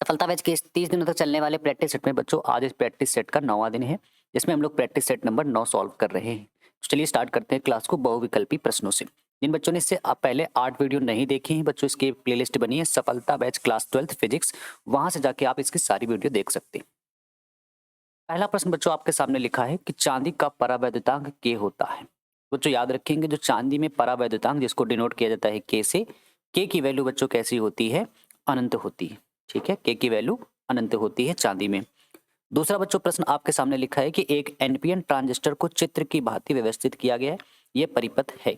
सफलता बैच के इस 30 दिनों तक चलने वाले प्रैक्टिस सेट में बच्चों आज इस प्रैक्टिस सेट का 9वां दिन है, जिसमें हम लोग प्रैक्टिस सेट नंबर 9 सॉल्व कर रहे हैं। तो चलिए स्टार्ट करते हैं क्लास को बहुविकल्पी प्रश्नों से। जिन बच्चों ने इससे पहले 8 वीडियो नहीं देखे हैं बच्चों, इसकी प्लेलिस्ट बनी है सफलता बैच क्लास 12th फिजिक्स, वहां से जाके आप इसकी सारी वीडियो देख सकते हैं। पहला प्रश्न बच्चों आपके सामने लिखा है कि चांदी का परावैद्युतांक के होता है। बच्चों याद रखेंगे जो चांदी में परावैद्युतांक जिसको डिनोट किया जाता है के से, के की वैल्यू बच्चों कैसी होती है? अनंत होती है। ठीक है, के की वैल्यू अनंत होती है चांदी में। दूसरा बच्चों प्रश्न आपके सामने लिखा है कि एक एनपीएन ट्रांजिस्टर को चित्र की भांति व्यवस्थित किया गया है, यह परिपथ है।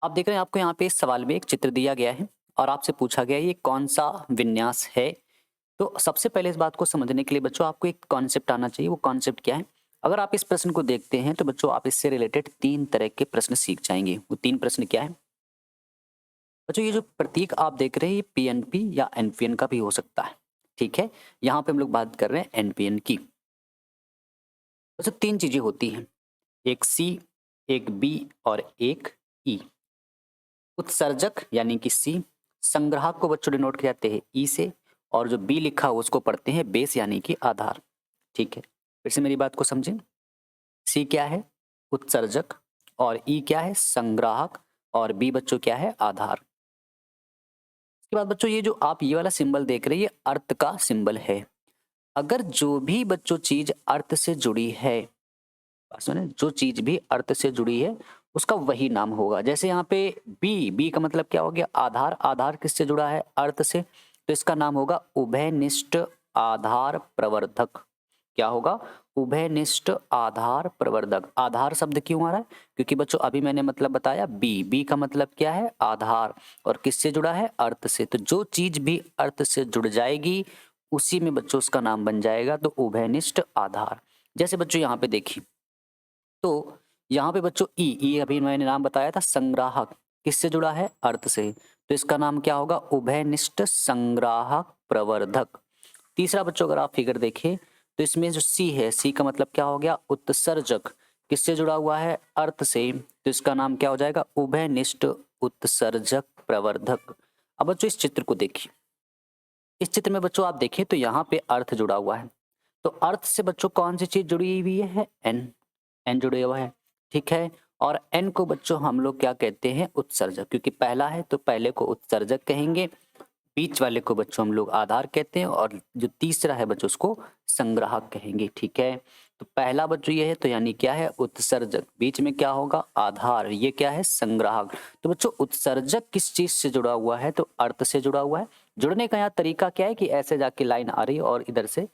आप देख रहे हैं आपको यहाँ पे इस सवाल में एक चित्र दिया गया है और आपसे पूछा गया है ये कौन सा विन्यास है। तो सबसे पहले इस बात को समझने के लिए बच्चों आपको एक कॉन्सेप्ट आना चाहिए। वो कॉन्सेप्ट क्या है? अगर आप इस प्रश्न को देखते हैं तो बच्चों आप इससे रिलेटेड 3 तरह के प्रश्न सीख जाएंगे। वो 3 प्रश्न क्या है बच्चों? ये जो प्रतीक आप देख रहे हैं ये पीएनपी या एनपीएन का भी हो सकता है। ठीक है, यहाँ पे हम लोग बात कर रहे हैं एनपीएन की। बच्चों 3 चीजें होती हैं, एक सी, एक बी और एक ई। उत्सर्जक यानी कि सी, संग्राहक को बच्चों डिनोट किया जाते हैं ई से, और जो बी लिखा हो उसको पढ़ते हैं बेस यानी कि आधार। ठीक है, फिर से मेरी बात को समझें। सी क्या है? उत्सर्जक, और ई क्या है? संग्राहक, और बी बच्चों क्या है? आधार। इसके बाद बच्चों ये जो आप ये वाला सिंबल देख रहे हैं ये अर्थ का सिंबल है। अगर जो भी बच्चों चीज अर्थ से जुड़ी है, बात सुने, जो चीज भी अर्थ से जुड़ी है उसका वही नाम होगा। जैसे यहाँ पे बी, बी का मतलब क्या हो गया? आधार। आधार किससे जुड़ा है? अर्थ से, तो इसका नाम होगा उभयनिष्ठ आधार प्रवर्धक। क्या होगा? उभयनिष्ठ आधार प्रवर्धक। आधार शब्द क्यों आ रहा है? क्योंकि बच्चों अभी मैंने मतलब बताया बी, बी का मतलब क्या है? आधार, और किससे जुड़ा है? अर्थ से। तो जो चीज भी अर्थ से जुड़ जाएगी उसी में बच्चों उसका नाम बन जाएगा तो उभयनिष्ठ आधार। जैसे बच्चों यहाँ पे देखिए, तो यहाँ पे बच्चों ई अभी मैंने नाम बताया था संग्राहक, किससे जुड़ा है? अर्थ से, तो इसका नाम क्या होगा? उभयनिष्ठ संग्राहक प्रवर्धक। तीसरा बच्चों अगर आप फिगर देखिए तो इसमें जो सी है, सी का मतलब क्या हो गया? उत्सर्जक, किससे जुड़ा हुआ है? अर्थ से, तो इसका नाम क्या हो जाएगा? उभयनिष्ठ उत्सर्जक प्रवर्धक। अब बच्चों इस चित्र को देखिए, इस चित्र में बच्चों आप देखिए तो यहाँ पे अर्थ जुड़ा हुआ है। तो अर्थ से बच्चों कौन सी चीज जुड़ी हुई है? एन, एन जुड़े हुआ है। ठीक है, और एन को बच्चों हम लोग क्या कहते हैं? उत्सर्जक, क्योंकि पहला है तो पहले को उत्सर्जक कहेंगे, बीच वाले को बच्चों हम लोग आधार कहते हैं, और जो तीसरा है बच्चों उसको संग्राहक कहेंगे। ठीक है, तो पहला बच्चों ये है तो यानी क्या है? उत्सर्जक, बीच में क्या होगा? आधार, ये क्या है? संग्राहक। तो बच्चों उत्सर्जक किस चीज से जुड़ा हुआ है? तो अर्थ से जुड़ा हुआ है। जुड़ने का यहाँ तरीका क्या है कि ऐसे जाके लाइन आ रही है और इधर से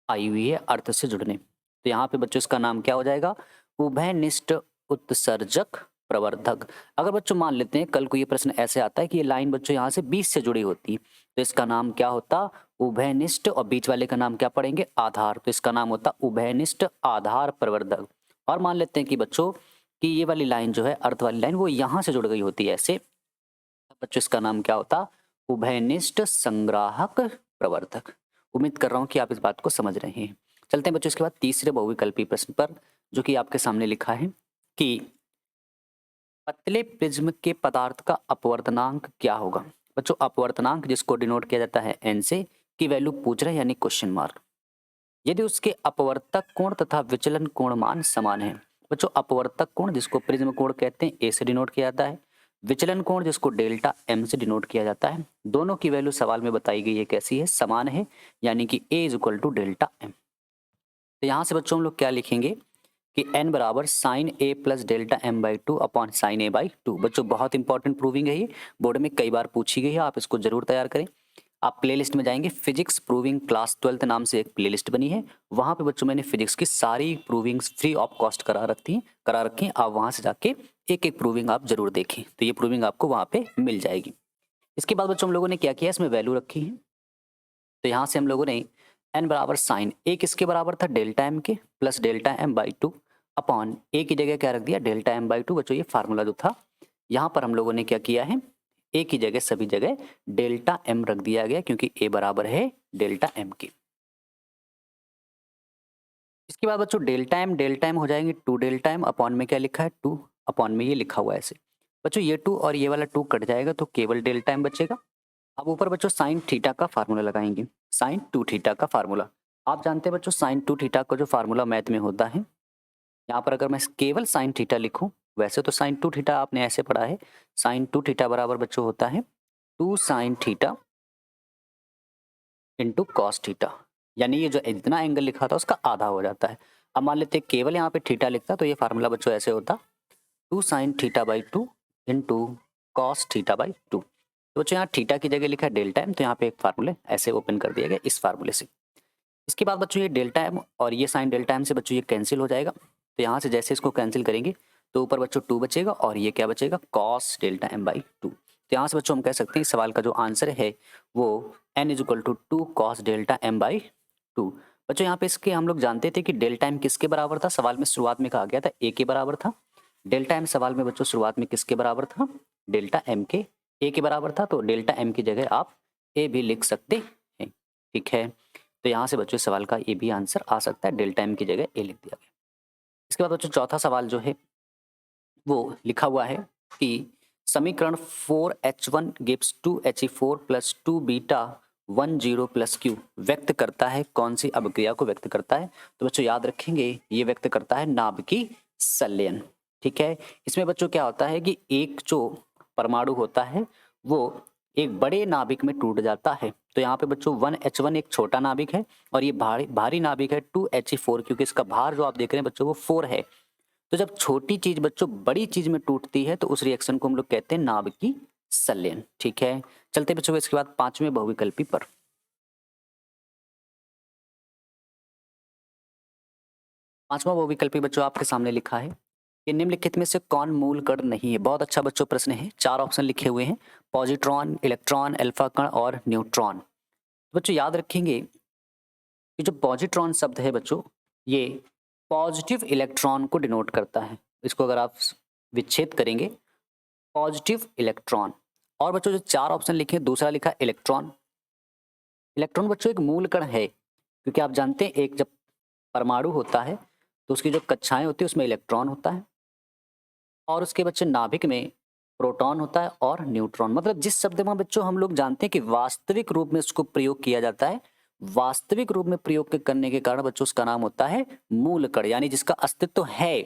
आई हुई है अर्थ से जुड़ने, तो यहाँ पे बच्चों इसका नाम क्या हो जाएगा? उभयनिष्ठ उत्सर्जक प्रवर्धक। अगर बच्चों मान लेते हैं कल को ये प्रश्न ऐसे आता है कि ये लाइन बच्चों यहाँ से 20 से जुड़ी होती, तो इसका नाम क्या होता? उभयनिष्ठ, और बीच वाले का नाम क्या पढ़ेंगे? आधार, तो इसका नाम होता उभयनिष्ठ आधार प्रवर्धक। और मान लेते हैं कि बच्चों कि ये वाली लाइन जो है अर्थ वाली लाइन वो यहाँ से जुड़ गई होती है ऐसे, तब बच्चों इसका नाम क्या होता? उभयनिष्ठ संग्राहक प्रवर्धक। उम्मीद कर रहा हूँ कि आप इस बात को समझ रहे हैं। चलते हैं बच्चों इसके बाद तीसरे बहुविकल्पी प्रश्न पर, जो कि आपके सामने लिखा है कि पतले प्रिज्म के पदार्थ का अपवर्तनांक क्या होगा? बच्चों अपवर्तनांक जिसको डिनोट किया जाता है एन से, की वैल्यू पूछ रहे हैं यानी क्वेश्चन मार्क, यदि उसके अपवर्तक कोण तथा विचलन कोण मान समान है। बच्चों अपवर्तक कोण जिसको प्रिज्म कोण कहते हैं ए से डिनोट किया जाता है, विचलन कोण जिसको डेल्टा एम से डिनोट किया जाता है, दोनों की वैल्यू सवाल में बताई गई है कैसी है? समान है, यानी कि A is equal to delta M. तो यहाँ से बच्चों हम लोग क्या लिखेंगे कि n बराबर sine A plus delta M by two upon sine A by two. बच्चों बहुत इंपॉर्टेंट प्रूविंग है, ये बोर्ड में कई बार पूछी गई है, आप इसको जरूर तैयार करें। आप प्लेलिस्ट में जाएंगे, फिजिक्स प्रूविंग क्लास 12th नाम से एक प्लेलिस्ट बनी है, वहां पे बच्चों मैंने फिजिक्स की सारी प्रूविंग्स फ्री ऑफ कॉस्ट करा रखी हैं। आप वहां से जाके एक एक प्रूविंग आप जरूर देखें, तो ये प्रूविंग आपको वहां पे मिल जाएगी। इसके बाद बच्चों हम लोगों ने क्या किया, इसमें वैल्यू रखी है। तो यहाँ से हम लोगों ने n बराबर साइन ए किसके बराबर था? डेल्टा एम के, plus delta M by two upon A की जगह क्या रख दिया? Delta M by two. बच्चों ये फार्मूला जो था यहाँ पर हम लोगों ने क्या किया है, ए की जगह सभी जगह डेल्टा एम रख दिया गया, क्योंकि ए बराबर है डेल्टा एम के। इसके बाद बच्चों डेल्टा एम हो जाएंगे टू डेल्टा एम, अपॉन में क्या लिखा है? टू, अपॉन में ये लिखा हुआ है ऐसे। बच्चों ये टू और ये वाला टू कट जाएगा तो केवल डेल्टा एम बचेगा। अब ऊपर बच्चों साइन थीटा का फार्मूला लगाएंगे। साइन 2 थीटा का फार्मूला आप जानते हैं बच्चों, साइन 2 थीटा का जो फार्मूला मैथ में होता है, यहाँ पर अगर मैं केवल साइन थीटा लिखूं, वैसे तो साइन 2 थीटा आपने ऐसे पढ़ा है, साइन 2 थीटा बराबर बच्चों होता है 2 sine theta into cos theta, यानी ये जो इतना एंगल लिखा था उसका आधा हो जाता है। अब मान लेते हैं केवल यहाँ पे थीटा लिखता तो ये फार्मूला बच्चों ऐसे होता 2 sine theta by 2 into cos theta by 2। तो बच्चों यहाँ थीटा की जगह लिखा है डेल्टा एम, तो यहाँ पे एक फार्मूले ऐसे ओपन कर दिया गया इस फार्मूले से। इसके बाद बच्चों ये डेल्टा एम और ये साइन डेल्टा एम से बच्चों ये कैंसिल हो जाएगा, तो यहाँ से जैसे इसको कैंसिल करेंगे तो ऊपर बच्चों 2 बचेगा और ये क्या बचेगा कॉस डेल्टा एम बाई 2। तो यहाँ से बच्चों हम कह सकते हैं इस सवाल का जो आंसर है वो n is equal to 2 cos delta M by 2। बच्चों यहाँ पे इसके हम लोग जानते थे कि डेल्टा एम किसके बराबर था, सवाल में शुरुआत में कहा गया था ए के बराबर था। डेल्टा एम सवाल में बच्चों शुरुआत में किसके बराबर था, डेल्टा एम के ए के बराबर था, तो डेल्टा एम की जगह आप ए भी लिख सकते हैं। ठीक है, तो यहाँ से बच्चों इस सवाल का ए भी आंसर आ सकता है, डेल्टा एम की जगह ए लिख दिया गया। इसके बाद बच्चों चौथा सवाल जो है वो लिखा हुआ है कि समीकरण 4h1 gives 2he4 plus 2 beta 10 plus Q व्यक्त करता है कौन सी अभिक्रिया को व्यक्त करता है। तो बच्चों याद रखेंगे ये व्यक्त करता है नाभिकीय संलयन। ठीक है, इसमें बच्चों क्या होता है कि एक जो परमाणु होता है वो एक बड़े नाभिक में टूट जाता है। तो यहाँ पे बच्चों 1h1 एक छोटा नाभिक है और ये भारी नाभिक है 2he4, क्योंकि इसका भार जो आप देख रहे हैं बच्चों वो 4 है। तो जब छोटी चीज बच्चों बड़ी चीज में टूटती है तो उस रिएक्शन को हम लोग कहते हैं नाभिकीय संलयन। ठीक है, चलते बच्चों इसके बाद पांचवें बहुविकल्पी पर। पांचवा बहुविकल्पी बच्चों आपके सामने लिखा है कि निम्नलिखित में से कौन मूल कण नहीं है। बहुत अच्छा बच्चों प्रश्न है, 4 ऑप्शन लिखे हुए हैं, पॉजिट्रॉन, इलेक्ट्रॉन, अल्फा कण और न्यूट्रॉन। तो बच्चों याद रखेंगे कि जो पॉजिट्रॉन शब्द है बच्चों ये पॉजिटिव इलेक्ट्रॉन को डिनोट करता है। इसको अगर आप विच्छेद करेंगे पॉजिटिव इलेक्ट्रॉन। और बच्चों जो 4 ऑप्शन लिखे हैं, दूसरा लिखा इलेक्ट्रॉन। इलेक्ट्रॉन बच्चों एक मूल कण है, क्योंकि आप जानते हैं एक जब परमाणु होता है तो उसकी जो कक्षाएं होती है उसमें इलेक्ट्रॉन होता है और उसके बच्चे नाभिक में प्रोटॉन होता है और न्यूट्रॉन। मतलब जिस शब्द में बच्चों हम लोग जानते हैं कि वास्तविक रूप में इसको प्रयोग किया जाता है, वास्तविक रूप में प्रयोग करने के कारण बच्चों उसका नाम होता है मूल कण, यानी जिसका अस्तित्व है।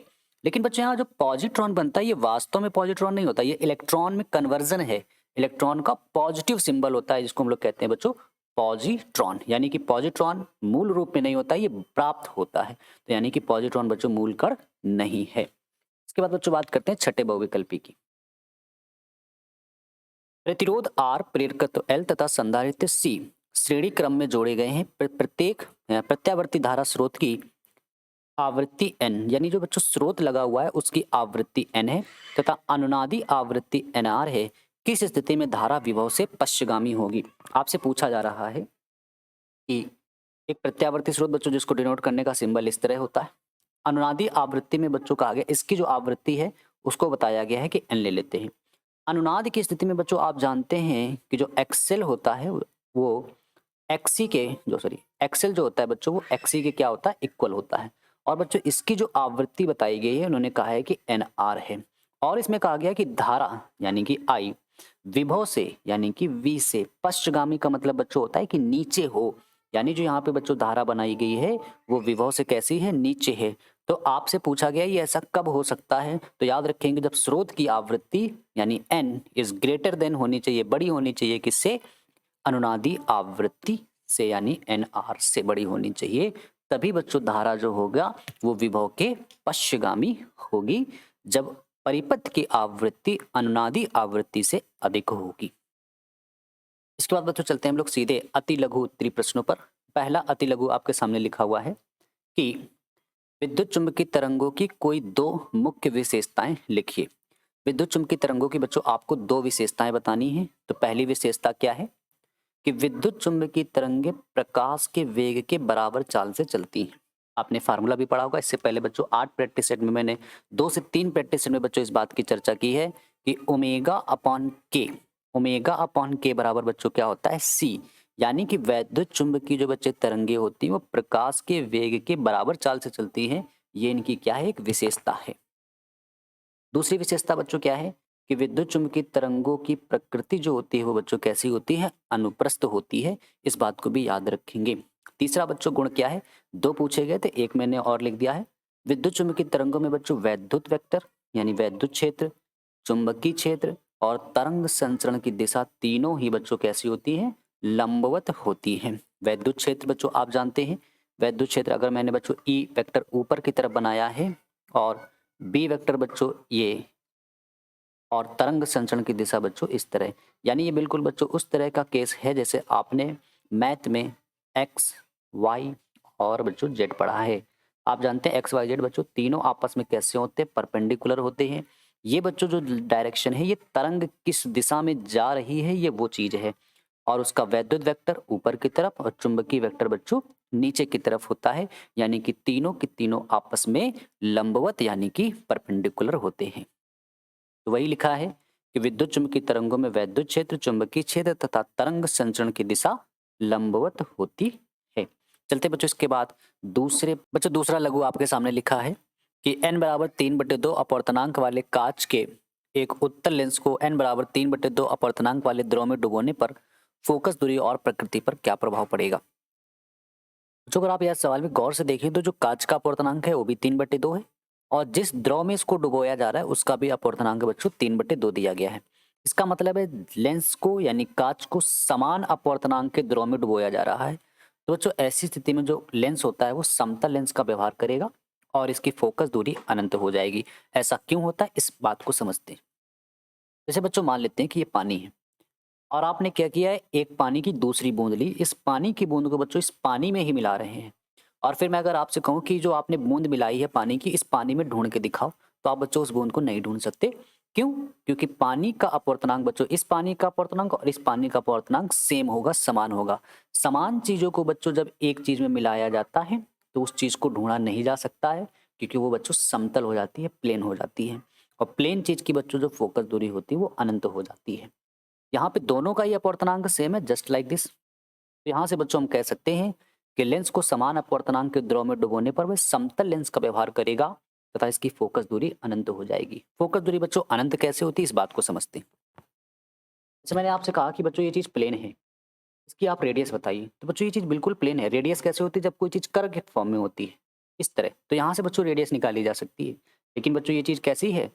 लेकिन बच्चों यहाँ जो पॉजिट्रॉन बनता है ये वास्तव में पॉजिट्रॉन नहीं होता, ये इलेक्ट्रॉन में कन्वर्जन है। इलेक्ट्रॉन का पॉजिटिव सिंबल होता है जिसको हम लोग कहते हैं बच्चों पॉजिट्रॉन, यानी कि पॉजिट्रॉन मूल रूप में नहीं होता, ये प्राप्त होता है। तो यानी कि पॉजिट्रॉन बच्चों मूल कण नहीं है। इसके बाद बच्चों बात करते हैं छठे बहुविकल्पी की। प्रतिरोध R, प्रेरकत्व L तथा संधारित्र C श्रेणी क्रम में जोड़े गए हैं। प्रत्येक प्रत्यावर्ती धारा स्रोत की आवृत्ति n, यानी जो बच्चों स्रोत लगा हुआ है उसकी आवृत्ति n है तथा अनुनादी आवृत्ति nr है। किस स्थिति में धारा विभव से पश्चगामी होगी। आपसे पूछा जा रहा है कि एक प्रत्यावर्ती स्रोत बच्चों जिसको डिनोट करने का सिंबल इस तरह होता है, अनुनादी आवृत्ति में बच्चों कहा गया इसकी जो आवृत्ति है उसको बताया गया है कि n ले लेते हैं। अनुनाद की स्थिति में बच्चों आप जानते हैं कि जो एक्सेल होता है वो एक्सी के एक्सेल जो होता है बच्चों वो एक्सी के क्या होता है इक्वल होता है। और बच्चों इसकी जो आवृत्ति बताई गई है उन्होंने कहा है कि NR है। और इसमें कहा गया कि धारा यानी कि I विभव से यानी कि V से पश्चगामी का मतलब बच्चों होता है कि नीचे हो, यानी जो यहाँ पे बच्चों धारा बनाई गई है वो विभव से कैसी है, नीचे है। तो आपसे पूछा गया ये ऐसा कब हो सकता है, तो याद रखेंगे जब स्रोत की आवृत्ति यानी n इज ग्रेटर देन होनी चाहिए, बड़ी होनी चाहिए किससे, अनुनादी आवृत्ति से, यानी NR से बड़ी होनी चाहिए, तभी बच्चों धारा जो होगा वो विभव के पश्चगामी होगी, जब परिपथ की आवृत्ति अनुनादी आवृत्ति से अधिक होगी। इसके बाद बच्चों चलते हैं हम लोग सीधे अति लघु उत्तरी प्रश्नों पर। पहला अति लघु आपके सामने लिखा हुआ है कि विद्युत चुंबकीय तरंगों की कोई 2 मुख्य विशेषताएं लिखिए। विद्युत चुंबकीय तरंगों की बच्चों आपको 2 विशेषताएं बतानी है। तो पहली विशेषता क्या है कि विद्युत चुंबकीय तरंगें प्रकाश के वेग के बराबर चाल से चलती हैं। आपने फार्मूला भी पढ़ा होगा, इससे पहले बच्चों 8 प्रैक्टिस सेट में मैंने 2 से 3 प्रैक्टिस सेट में बच्चों इस बात की चर्चा की है कि ओमेगा अपॉन के बराबर बच्चों क्या होता है C, यानी कि वैद्युत चुंबकीय जो बच्चे तरंगे होती हैं वो प्रकाश के वेग के बराबर चाल से चलती हैं। ये इनकी क्या है, एक विशेषता है। दूसरी विशेषता बच्चों क्या है कि विद्युत चुम्बकीय तरंगों की प्रकृति जो होती है वो बच्चों कैसी होती है, अनुप्रस्थ होती है। इस बात को भी याद रखेंगे। तीसरा बच्चों गुण क्या है, 2 पूछे गए थे, एक मैंने और लिख दिया है। विद्युत चुम्बकीय तरंगों में बच्चों वैद्युत वेक्टर यानी वैद्युत क्षेत्र, चुंबकीय क्षेत्र और तरंग संचरण की दिशा तीनों ही बच्चों कैसी होती है, लंबवत होती है। वैद्युत क्षेत्र बच्चों आप जानते हैं, वैद्युत क्षेत्र अगर मैंने बच्चों ई वेक्टर ऊपर की तरफ बनाया है और बी वेक्टर बच्चों ये और तरंग संचरण की दिशा बच्चों इस तरह, यानी ये बिल्कुल बच्चों उस तरह का केस है जैसे आपने मैथ में एक्स वाई और बच्चों जेड पढ़ा है। आप जानते हैं एक्स वाई जेड बच्चों तीनों आपस में कैसे होते हैं, परपेंडिकुलर होते हैं। ये बच्चों जो डायरेक्शन है, ये तरंग किस दिशा में जा रही है ये वो चीज है। और उसका वैद्युत वेक्टर ऊपर की तरफ और चुंबकीय वेक्टर बच्चों नीचे की तरफ होता है, यानी कि तीनों की तीनों आपस में लंबवत यानी कि परपेंडिकुलर होते हैं। तो वही लिखा है कि विद्युत चुम्बकीय तरंगों में वैद्युत क्षेत्र, चुंबकीय क्षेत्र तथा तरंग संचरण की दिशा लंबवत होती है। चलते बच्चों इसके बाद दूसरा लघु आपके सामने लिखा है कि n बराबर 3/2 अपवर्तनांक वाले कांच के एक उत्तल लेंस को n बराबर 3/2 अपवर्तनांक वाले द्रव में डुबोने पर फोकस दूरी और प्रकृति पर क्या प्रभाव पड़ेगा। बच्चों अगर आप यह सवाल में गौर से देखें तो जो कांच का अपवर्तनांक है वो भी 3/2 है और जिस द्रव में इसको डुबोया जा रहा है उसका भी अपवर्तनांक बच्चों 3/2 दिया गया है। इसका मतलब है लेंस को यानी कांच को समान अपवर्तनांक के द्रव में डुबोया जा रहा है। तो बच्चों ऐसी स्थिति में जो लेंस होता है वो समतल लेंस का व्यवहार करेगा और इसकी फोकस दूरी अनंत हो जाएगी। ऐसा क्यों होता है इस बात को समझते हैं। जैसे बच्चों मान लेते हैं कि ये पानी है और आपने क्या किया है, एक पानी की दूसरी बूंद ली, इस पानी की बूंद को बच्चों इस पानी में ही मिला रहे हैं और फिर मैं अगर आपसे कहूं कि जो आपने बूंद मिलाई है पानी की, इस पानी में ढूंढ के दिखाओ, तो आप बच्चों उस बूंद को नहीं ढूंढ सकते। क्यों? क्योंकि पानी का अपवर्तनांक बच्चों, इस पानी का अपवर्तनांक और इस पानी का अपवर्तनांक सेम होगा, समान होगा। समान चीजों को बच्चों जब एक चीज में मिलाया जाता है तो उस चीज को ढूंढा नहीं जा सकता है, क्योंकि वो बच्चों समतल हो जाती है, प्लेन हो जाती है। और प्लेन चीज की बच्चों जो फोकस दूरी होती है वो अनंत हो जाती है। यहाँ पे दोनों का ही अपवर्तनांक सेम है, जस्ट लाइक दिस। तो यहाँ से बच्चों हम कह सकते हैं कि लेंस को समान अपवर्तनांक के द्रव में डुबोने पर वह समतल लेंस का व्यवहार करेगा तथा इसकी फोकस दूरी अनंत हो जाएगी। फोकस दूरी बच्चों अनंत कैसे होती है इस बात को समझते हैं। जैसे मैंने आपसे कहा कि बच्चों ये चीज प्लेन है, इसकी आप रेडियस बताइए, तो बच्चों ये चीज बिल्कुल प्लेन है। रेडियस कैसे होती है, जब कोई चीज कर्व के फॉर्म में होती है इस तरह, तो यहाँ से बच्चों रेडियस निकाली जा सकती है। लेकिन बच्चों ये चीज कैसी है,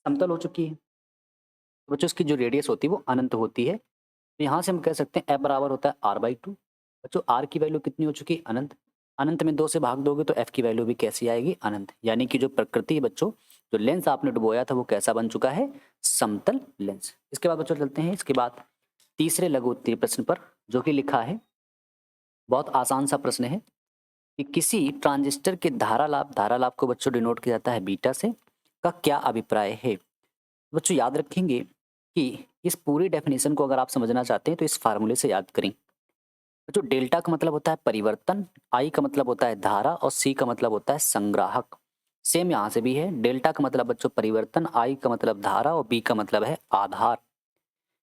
समतल हो चुकी है, तो बच्चों इसकी जो रेडियस होती है वो अनंत होती है। तो यहाँ से हम कह सकते हैं F बराबर होता है R/2। बच्चों R की वैल्यू कितनी हो चुकी है, अनंत। अनंत में 2 से भाग दोगे तो F की वैल्यू भी कैसी आएगी, अनंत। यानी कि जो प्रकृति है बच्चों, जो लेंस आपने डुबोया था वो कैसा बन चुका है, समतल लेंस। इसके बाद बच्चों चलते हैं इसके बाद तीसरे लघु उत्तरीय प्रश्न पर, जो कि लिखा है, बहुत आसान सा प्रश्न है कि किसी ट्रांजिस्टर के धारा लाभ को बच्चों डिनोट किया जाता है बीटा से, का क्या अभिप्राय है। बच्चों याद रखेंगे कि इस पूरी डेफिनेशन को अगर आप समझना चाहते हैं तो इस फार्मूले से याद करें। बच्चों डेल्टा का मतलब होता है परिवर्तन, आई का मतलब होता है धारा और सी का मतलब होता है संग्राहक। सेम यहाँ से भी है, डेल्टा का मतलब बच्चों परिवर्तन, आई का मतलब धारा और बी का मतलब है आधार।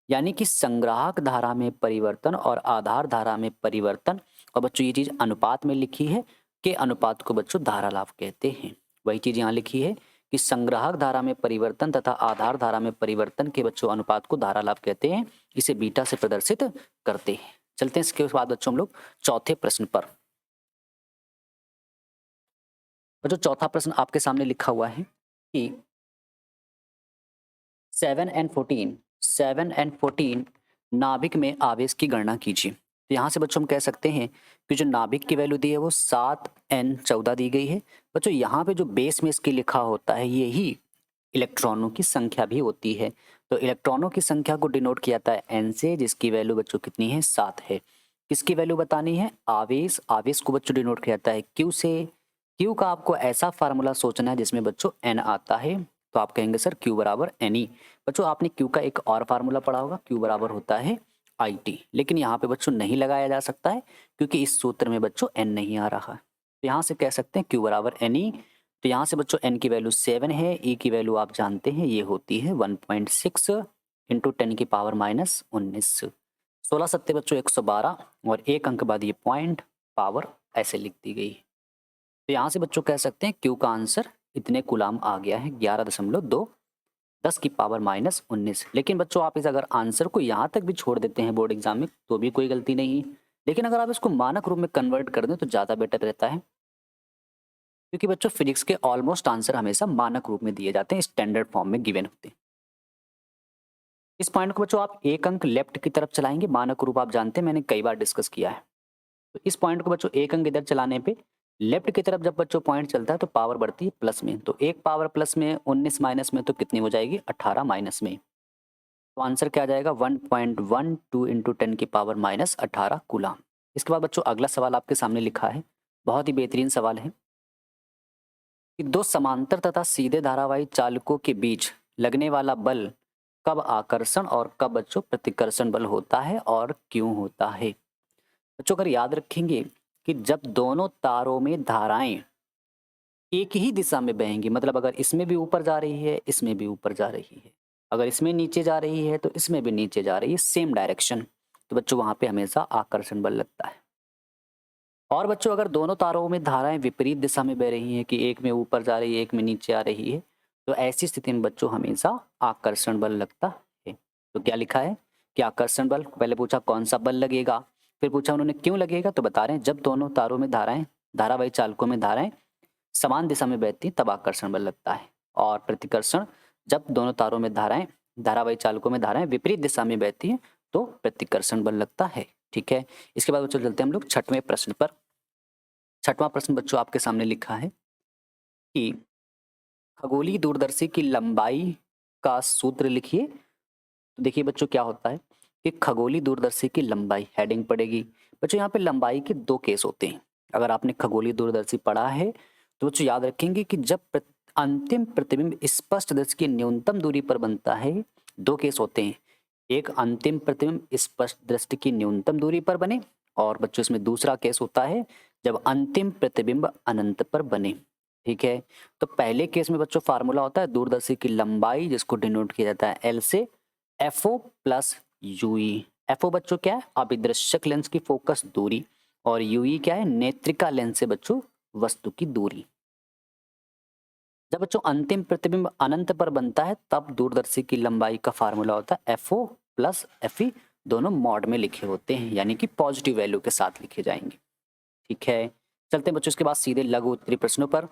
यानी कि संग्राहक धारा में परिवर्तन और आधार धारा में परिवर्तन। और बच्चों ये चीज अनुपात में लिखी है कि अनुपात को बच्चों धारा लाभ कहते हैं। वही चीज यहाँ लिखी है कि संग्राहक धारा में परिवर्तन तथा आधार धारा में परिवर्तन के बच्चों अनुपात को धारा लाभ कहते हैं। इसे बीटा से प्रदर्शित करते हैं। चलते हैं इसके बाद बच्चों हम लोग चौथे प्रश्न पर। बच्चों चौथा प्रश्न आपके सामने लिखा हुआ है कि 7 and 14 नाभिक में आवेश की गणना कीजिए। तो यहाँ से बच्चों हम कह सकते हैं कि जो नाभिक की वैल्यू दी है वो 7n14 दी गई है। बच्चों यहाँ पे जो बेस में इसकी लिखा होता है यही इलेक्ट्रॉनों की संख्या भी होती है। तो इलेक्ट्रॉनों की संख्या को डिनोट किया जाता है n से, जिसकी वैल्यू बच्चों कितनी है, 7 है। किसकी वैल्यू बतानी है, आवेश। आवेश को बच्चों डिनोट किया जाता है q से। q का आपको ऐसा फार्मूला सोचना है जिसमें बच्चों n आता है, तो आप कहेंगे सर q बराबर ne। बच्चों आपने q का एक और फार्मूला पढ़ा होगा, q बराबर होता है IT। लेकिन यहाँ पे बच्चों नहीं लगाया जा सकता है क्योंकि इस सूत्र में बच्चों n नहीं आ रहा है। तो यहाँ से कह सकते हैं q बराबर ne। तो यहाँ से बच्चों n की वैल्यू 7 है, e की वैल्यू आप जानते हैं ये होती है 1.6 इंटू 10⁻⁻19। 16 सत्ते बच्चों 112 और एक अंक बाद ये पॉइंट पावर ऐसे लिख दी गई है। तो यहाँ से बच्चों कह सकते हैं Q का आंसर इतने कूलाम आ गया है, 11.2 10 की पावर माइनस 19। लेकिन बच्चों आप इस अगर आंसर को यहाँ तक भी छोड़ देते हैं बोर्ड एग्जाम में तो भी कोई गलती नहीं है, लेकिन अगर आप इसको मानक रूप में कन्वर्ट कर दें तो ज़्यादा बेटर रहता है, क्योंकि बच्चों फिजिक्स के ऑलमोस्ट आंसर हमेशा मानक रूप में दिए जाते हैं, स्टैंडर्ड फॉर्म में गिवन होते हैं। इस पॉइंट को बच्चों आप एक अंक लेफ्ट की तरफ चलाएंगे, मानक रूप आप जानते हैं मैंने कई बार डिस्कस किया है। तो इस पॉइंट को बच्चों एक अंक इधर चलाने पे लेफ्ट की तरफ जब बच्चों पॉइंट चलता है तो पावर बढ़ती है प्लस में, तो एक पावर प्लस में 19 माइनस में तो कितनी हो जाएगी 18 माइनस में, तो आंसर क्या आ जाएगा 1.12 इंटू 10 की पावर माइनस 18 कूलाम। इसके बाद बच्चों अगला सवाल आपके सामने लिखा है, बहुत ही बेहतरीन सवाल है कि दो समांतर तथा सीधे धारावाही चालकों के बीच लगने वाला बल कब आकर्षण और कब बच्चों प्रतिकर्षण बल होता है और क्यों होता है। बच्चों अगर याद रखेंगे कि जब दोनों तारों में धाराएं एक ही दिशा में बहेंगी, मतलब अगर इसमें भी ऊपर जा रही है इसमें भी ऊपर जा रही है, अगर इसमें नीचे जा रही है तो इसमें भी नीचे जा रही है, सेम डायरेक्शन, तो बच्चों वहां पे हमेशा आकर्षण बल लगता है। और बच्चों अगर दोनों तारों में धाराएं विपरीत दिशा में बह रही हैं कि एक में ऊपर जा रही है एक में नीचे आ रही है, तो ऐसी स्थिति में बच्चों हमेशा आकर्षण बल लगता है। तो क्या लिखा है कि आकर्षण बल, पहले पूछा कौन सा बल लगेगा, फिर पूछा उन्होंने क्यों लगेगा, तो बता रहे हैं जब दोनों तारों में धाराएं, धारावाही चालकों में धाराएं समान दिशा में बहती हैं तब आकर्षण बल लगता है, और प्रतिकर्षण जब दोनों तारों में धाराएं, धारावाही चालकों में धाराएं विपरीत दिशा में बहती हैं तो प्रतिकर्षण बल लगता है। ठीक है, इसके बाद बच्चों चलते हैं हम लोग छठवें प्रश्न पर। छठवां प्रश्न बच्चों आपके सामने लिखा है कि खगोलीय दूरदर्शी की लंबाई का सूत्र लिखिए। तो देखिए बच्चों क्या होता है कि खगोलीय दूरदर्शी की लंबाई, हेडिंग पड़ेगी बच्चों, यहाँ पे लंबाई के दो केस होते हैं। अगर आपने खगोलीय दूरदर्शी पढ़ा है तो बच्चों याद रखेंगे कि जब अंतिम प्रतिबिंब स्पष्ट दृश्य की न्यूनतम दूरी पर बनता है, दो केस होते हैं, एक अंतिम प्रतिबिंब स्पष्ट दृष्टि की न्यूनतम दूरी पर बने, और बच्चों इसमें दूसरा केस होता है जब अंतिम प्रतिबिंब अनंत पर बने। ठीक है, तो पहले केस में बच्चों फार्मूला होता है दूरदर्शी की लंबाई जिसको डिनोट किया जाता है एल से, एफओ प्लस यूई। एफओ बच्चों क्या है अभिदृश्यक लेंस की फोकस दूरी, और यूई क्या है नेत्रिका लेंस से बच्चों वस्तु की दूरी। जब बच्चों अंतिम प्रतिबिंब अनंत पर बनता है तब दूरदर्शी की लंबाई का फार्मूला होता है एफओ प्लस एफई, दोनों मॉड में लिखे होते हैं यानी कि पॉजिटिव वैल्यू के साथ लिखे जाएंगे। ठीक है, चलते हैं बच्चों इसके बाद सीधे लघु उत्तरीय प्रश्नों पर।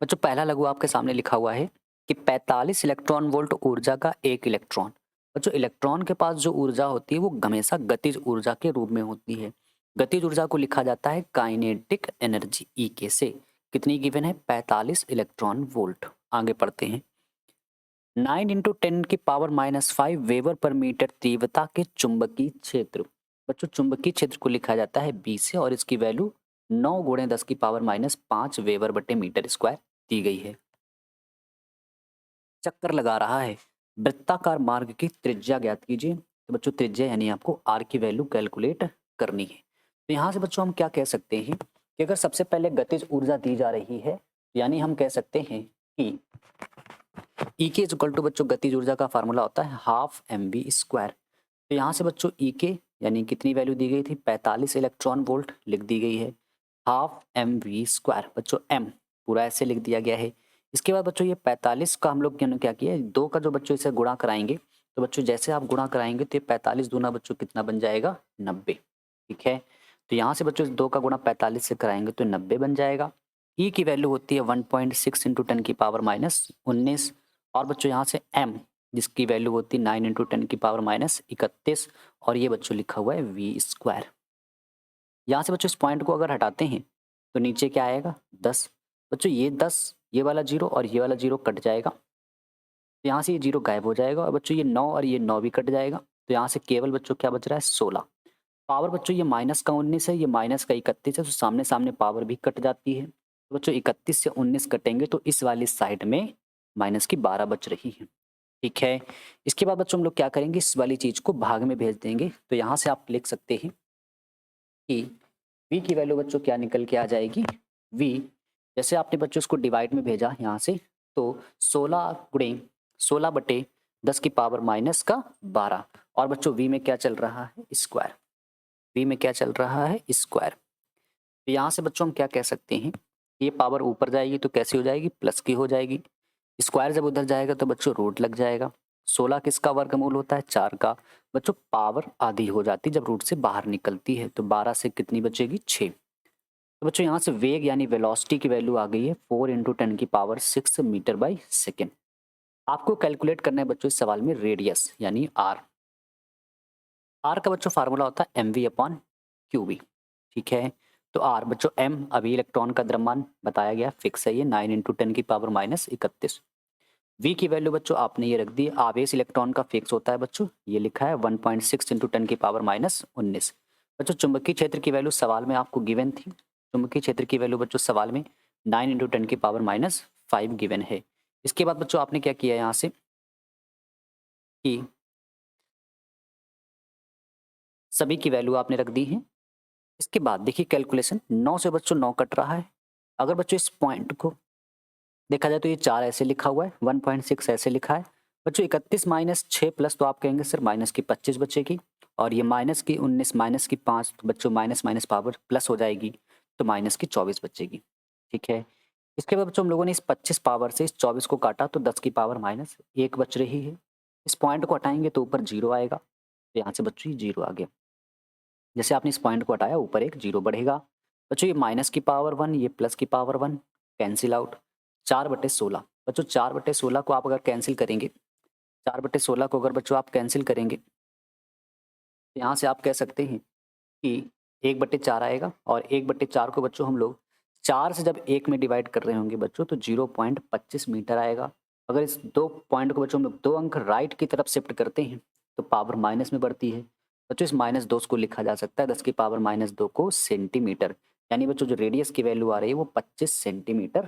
बच्चों पहला लघु आपके सामने लिखा हुआ है कि 45 इलेक्ट्रॉन वोल्ट ऊर्जा का एक इलेक्ट्रॉन। बच्चों इलेक्ट्रॉन के पास जो ऊर्जा होती है वो हमेशा गतिज ऊर्जा के रूप में होती है। गतिज ऊर्जा को लिखा जाता है काइनेटिक एनर्जी ई के से। कितनी गिवन है 45 इलेक्ट्रॉन वोल्ट। आगे पढ़ते हैं 9 इंटू 10 की power minus 5 weber per metre तीव्रता के चुंबकीय क्षेत्र। बच्चों चुंबकीय क्षेत्र को लिखा जाता है बी से, और इसकी वैल्यू 9 गुणे 10 की पावर माइनस 5 वेबर बटे मीटर स्क्वायर दी गई है। चक्कर लगा रहा है, वृत्ताकार मार्ग की त्रिज्या ज्ञात कीजिए। तो बच्चों त्रिज्या यानी आपको आर की वैल्यू कैलकुलेट करनी है। तो यहाँ से बच्चों हम क्या कह सकते हैं कि अगर सबसे पहले गतिज ऊर्जा दी जा रही है, यानी हम कह सकते हैं कि ई के इक्वल टू बच्चों गतिज ऊर्जा का फार्मूला होता है हाफ एम वी स्क्वायर। तो यहाँ से बच्चों ई के यानी कितनी वैल्यू दी गई थी 45 इलेक्ट्रॉन वोल्ट लिख दी गई है, हाफ एम वी स्क्वायर बच्चों एम पूरा ऐसे लिख दिया गया है। इसके बाद बच्चों ये 45 का हम लोग क्या किया, दो का जो बच्चों इसे गुणा कराएंगे, तो बच्चों जैसे आप गुणा कराएंगे तो ये 45 दूना बच्चों कितना बन जाएगा 90। ठीक है, तो यहाँ से बच्चों दो का गुणा 45 से कराएंगे तो 90 बन जाएगा। ई की वैल्यू होती है 1.6 इंटू 10 की पावर माइनस 19, और बच्चों यहाँ से m जिसकी वैल्यू होती है 9 इंटू 10 की पावर माइनस 31, और ये बच्चों लिखा हुआ है वी स्क्वायर। यहाँ से बच्चों इस पॉइंट को अगर हटाते हैं तो नीचे क्या आएगा 10। बच्चों ये 10 ये वाला जीरो और ये वाला जीरो कट जाएगा, तो यहाँ से ये जीरो गायब हो जाएगा, और बच्चों ये 9 और ये 9 भी कट जाएगा, तो यहाँ से केवल बच्चों क्या बच रहा है 16। पावर बच्चों ये माइनस का 19 है, ये माइनस का 31 है, तो सामने सामने पावर भी कट जाती है। तो बच्चों 31 से 19 कटेंगे तो इस वाली साइड में माइनस की 12 बच रही है। ठीक है, इसके बाद बच्चों हम लोग क्या करेंगे इस वाली चीज को भाग में भेज देंगे। तो यहाँ से आप लिख सकते हैं कि v की वैल्यू बच्चों क्या निकल के आ जाएगी, v जैसे आपने बच्चों इसको डिवाइड में भेजा यहाँ से, तो 16 गुणे 16 बटे 10 की पावर माइनस का 12, और बच्चों v में क्या चल रहा है स्क्वायर, v में क्या चल रहा है स्क्वायर। तो यहाँ से बच्चों हम क्या कह सकते हैं, ये पावर ऊपर जाएगी तो कैसी हो जाएगी प्लस की हो जाएगी, स्क्वायर जब उधर जाएगा तो बच्चों रूट लग जाएगा। 16 किसका वर्गमूल होता है? 4 का। बच्चों पावर आधी हो जाती जब रूट से बाहर निकलती है, तो 12 से कितनी बचेगी? 6। तो बच्चों यहाँ से वेग यानी वेलोसिटी की वैल्यू आ गई है 4 इंटू 10 की पावर 6 मीटर बाई सेकेंड। आपको कैलकुलेट करना है बच्चों इस सवाल में रेडियस यानी आर। आर का बच्चों फार्मूला होता है M V upon Q V. ठीक है, तो आर बच्चों एम अभी इलेक्ट्रॉन का द्रव्यमान बताया गया फिक्स है, ये 9 इंटू 10 की पावर माइनस 31। वी की वैल्यू बच्चों आपने ये रख दी, आवेश इलेक्ट्रॉन का फिक्स होता है बच्चों, ये लिखा है 1.6 इंटू 10 की पावर माइनस 19। बच्चों चुंबकीय क्षेत्र की वैल्यू सवाल में आपको गिवन थी, चुंबकीय क्षेत्र की वैल्यू बच्चों सवाल में 9 इंटू 10 की पावर माइनस 5 गिवन है। इसके बाद बच्चों आपने क्या किया यहाँ से कि सभी की वैल्यू आपने रख दी है। इसके बाद देखिए कैलकुलेशन 9 से बच्चों 9 कट रहा है। अगर बच्चों इस पॉइंट को देखा जाए तो ये 4 ऐसे लिखा हुआ है, 1.6 ऐसे लिखा है। बच्चों 31 माइनस 6 प्लस तो आप कहेंगे सर माइनस की 25 बचेगी, और ये माइनस की 19 माइनस की 5 तो बच्चों माइनस माइनस पावर प्लस हो जाएगी, तो माइनस की 24 बचेगी। ठीक है, इसके बाद बच्चों हम लोगों ने इस 25 पावर से इस 24 को काटा तो 10 की पावर माइनस 1 बच रही है। इस पॉइंट को हटाएंगे तो ऊपर जीरो आएगा, तो यहाँ से बच्चों ये जीरो आ गया। जैसे आपने इस पॉइंट को हटाया ऊपर एक जीरो बढ़ेगा। बच्चों ये माइनस की पावर 1 ये प्लस की पावर 1 कैंसिल आउट। 4/16 बच्चों 4/16 को आप अगर कैंसिल करेंगे, 4/16 को अगर बच्चों आप कैंसिल करेंगे तो यहाँ से आप कह सकते हैं कि 1/4 आएगा, और 1/4 को बच्चों हम लोग 4 से जब 1 में डिवाइड कर रहे होंगे बच्चों तो 0.25 मीटर आएगा। अगर इस 2 पॉइंट को बच्चों हम लोग 2 अंक राइट की तरफ शिफ्ट करते हैं तो पावर माइनस में बढ़ती है। बच्चों इस -2 को लिखा जा सकता है 10 की पावर -2 को सेंटीमीटर, यानी बच्चों जो रेडियस की वैल्यू आ रही है वो 25 सेंटीमीटर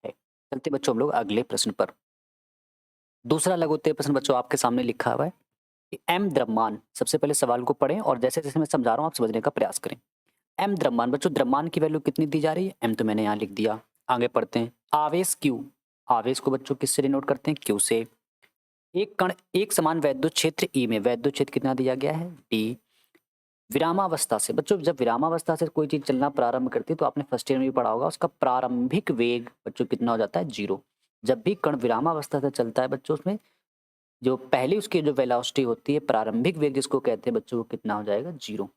है। चलते बच्चों हम लोग अगले प्रश्न पर। दूसरा लघु उत्तरीय प्रश्न बच्चों आपके सामने लिखा हुआ है कि एम द्रव्यमान, सबसे पहले सवाल को पढ़ें और जैसे जैसे मैं समझा रहा हूँ आप समझने का प्रयास करें। एम द्रव्यमान बच्चों द्रव्यमान की वैल्यू कितनी दी जा रही है? एम तो मैंने यहाँ लिख दिया। आगे पढ़ते हैं। आवेश क्यू, आवेश को बच्चों किससे डिनोट करते हैं? क्यू से। एक कण एक समान वैद्युत क्षेत्र ई में, वैद्युत क्षेत्र कितना दिया गया है? डी। विरामावस्था से बच्चों, जब विरामावस्था से कोई चीज चलना प्रारंभ करती है तो आपने फर्स्ट ईयर में भी पढ़ा होगा, उसका प्रारंभिक वेग बच्चों कितना हो जाता है? 0। जब भी कण विरामावस्था से चलता है बच्चों उसमें जो पहली उसकी जो वेलोसिटी होती है, प्रारंभिक वेग जिसको कहते हैं बच्चों, वो कितना हो जाएगा? 0।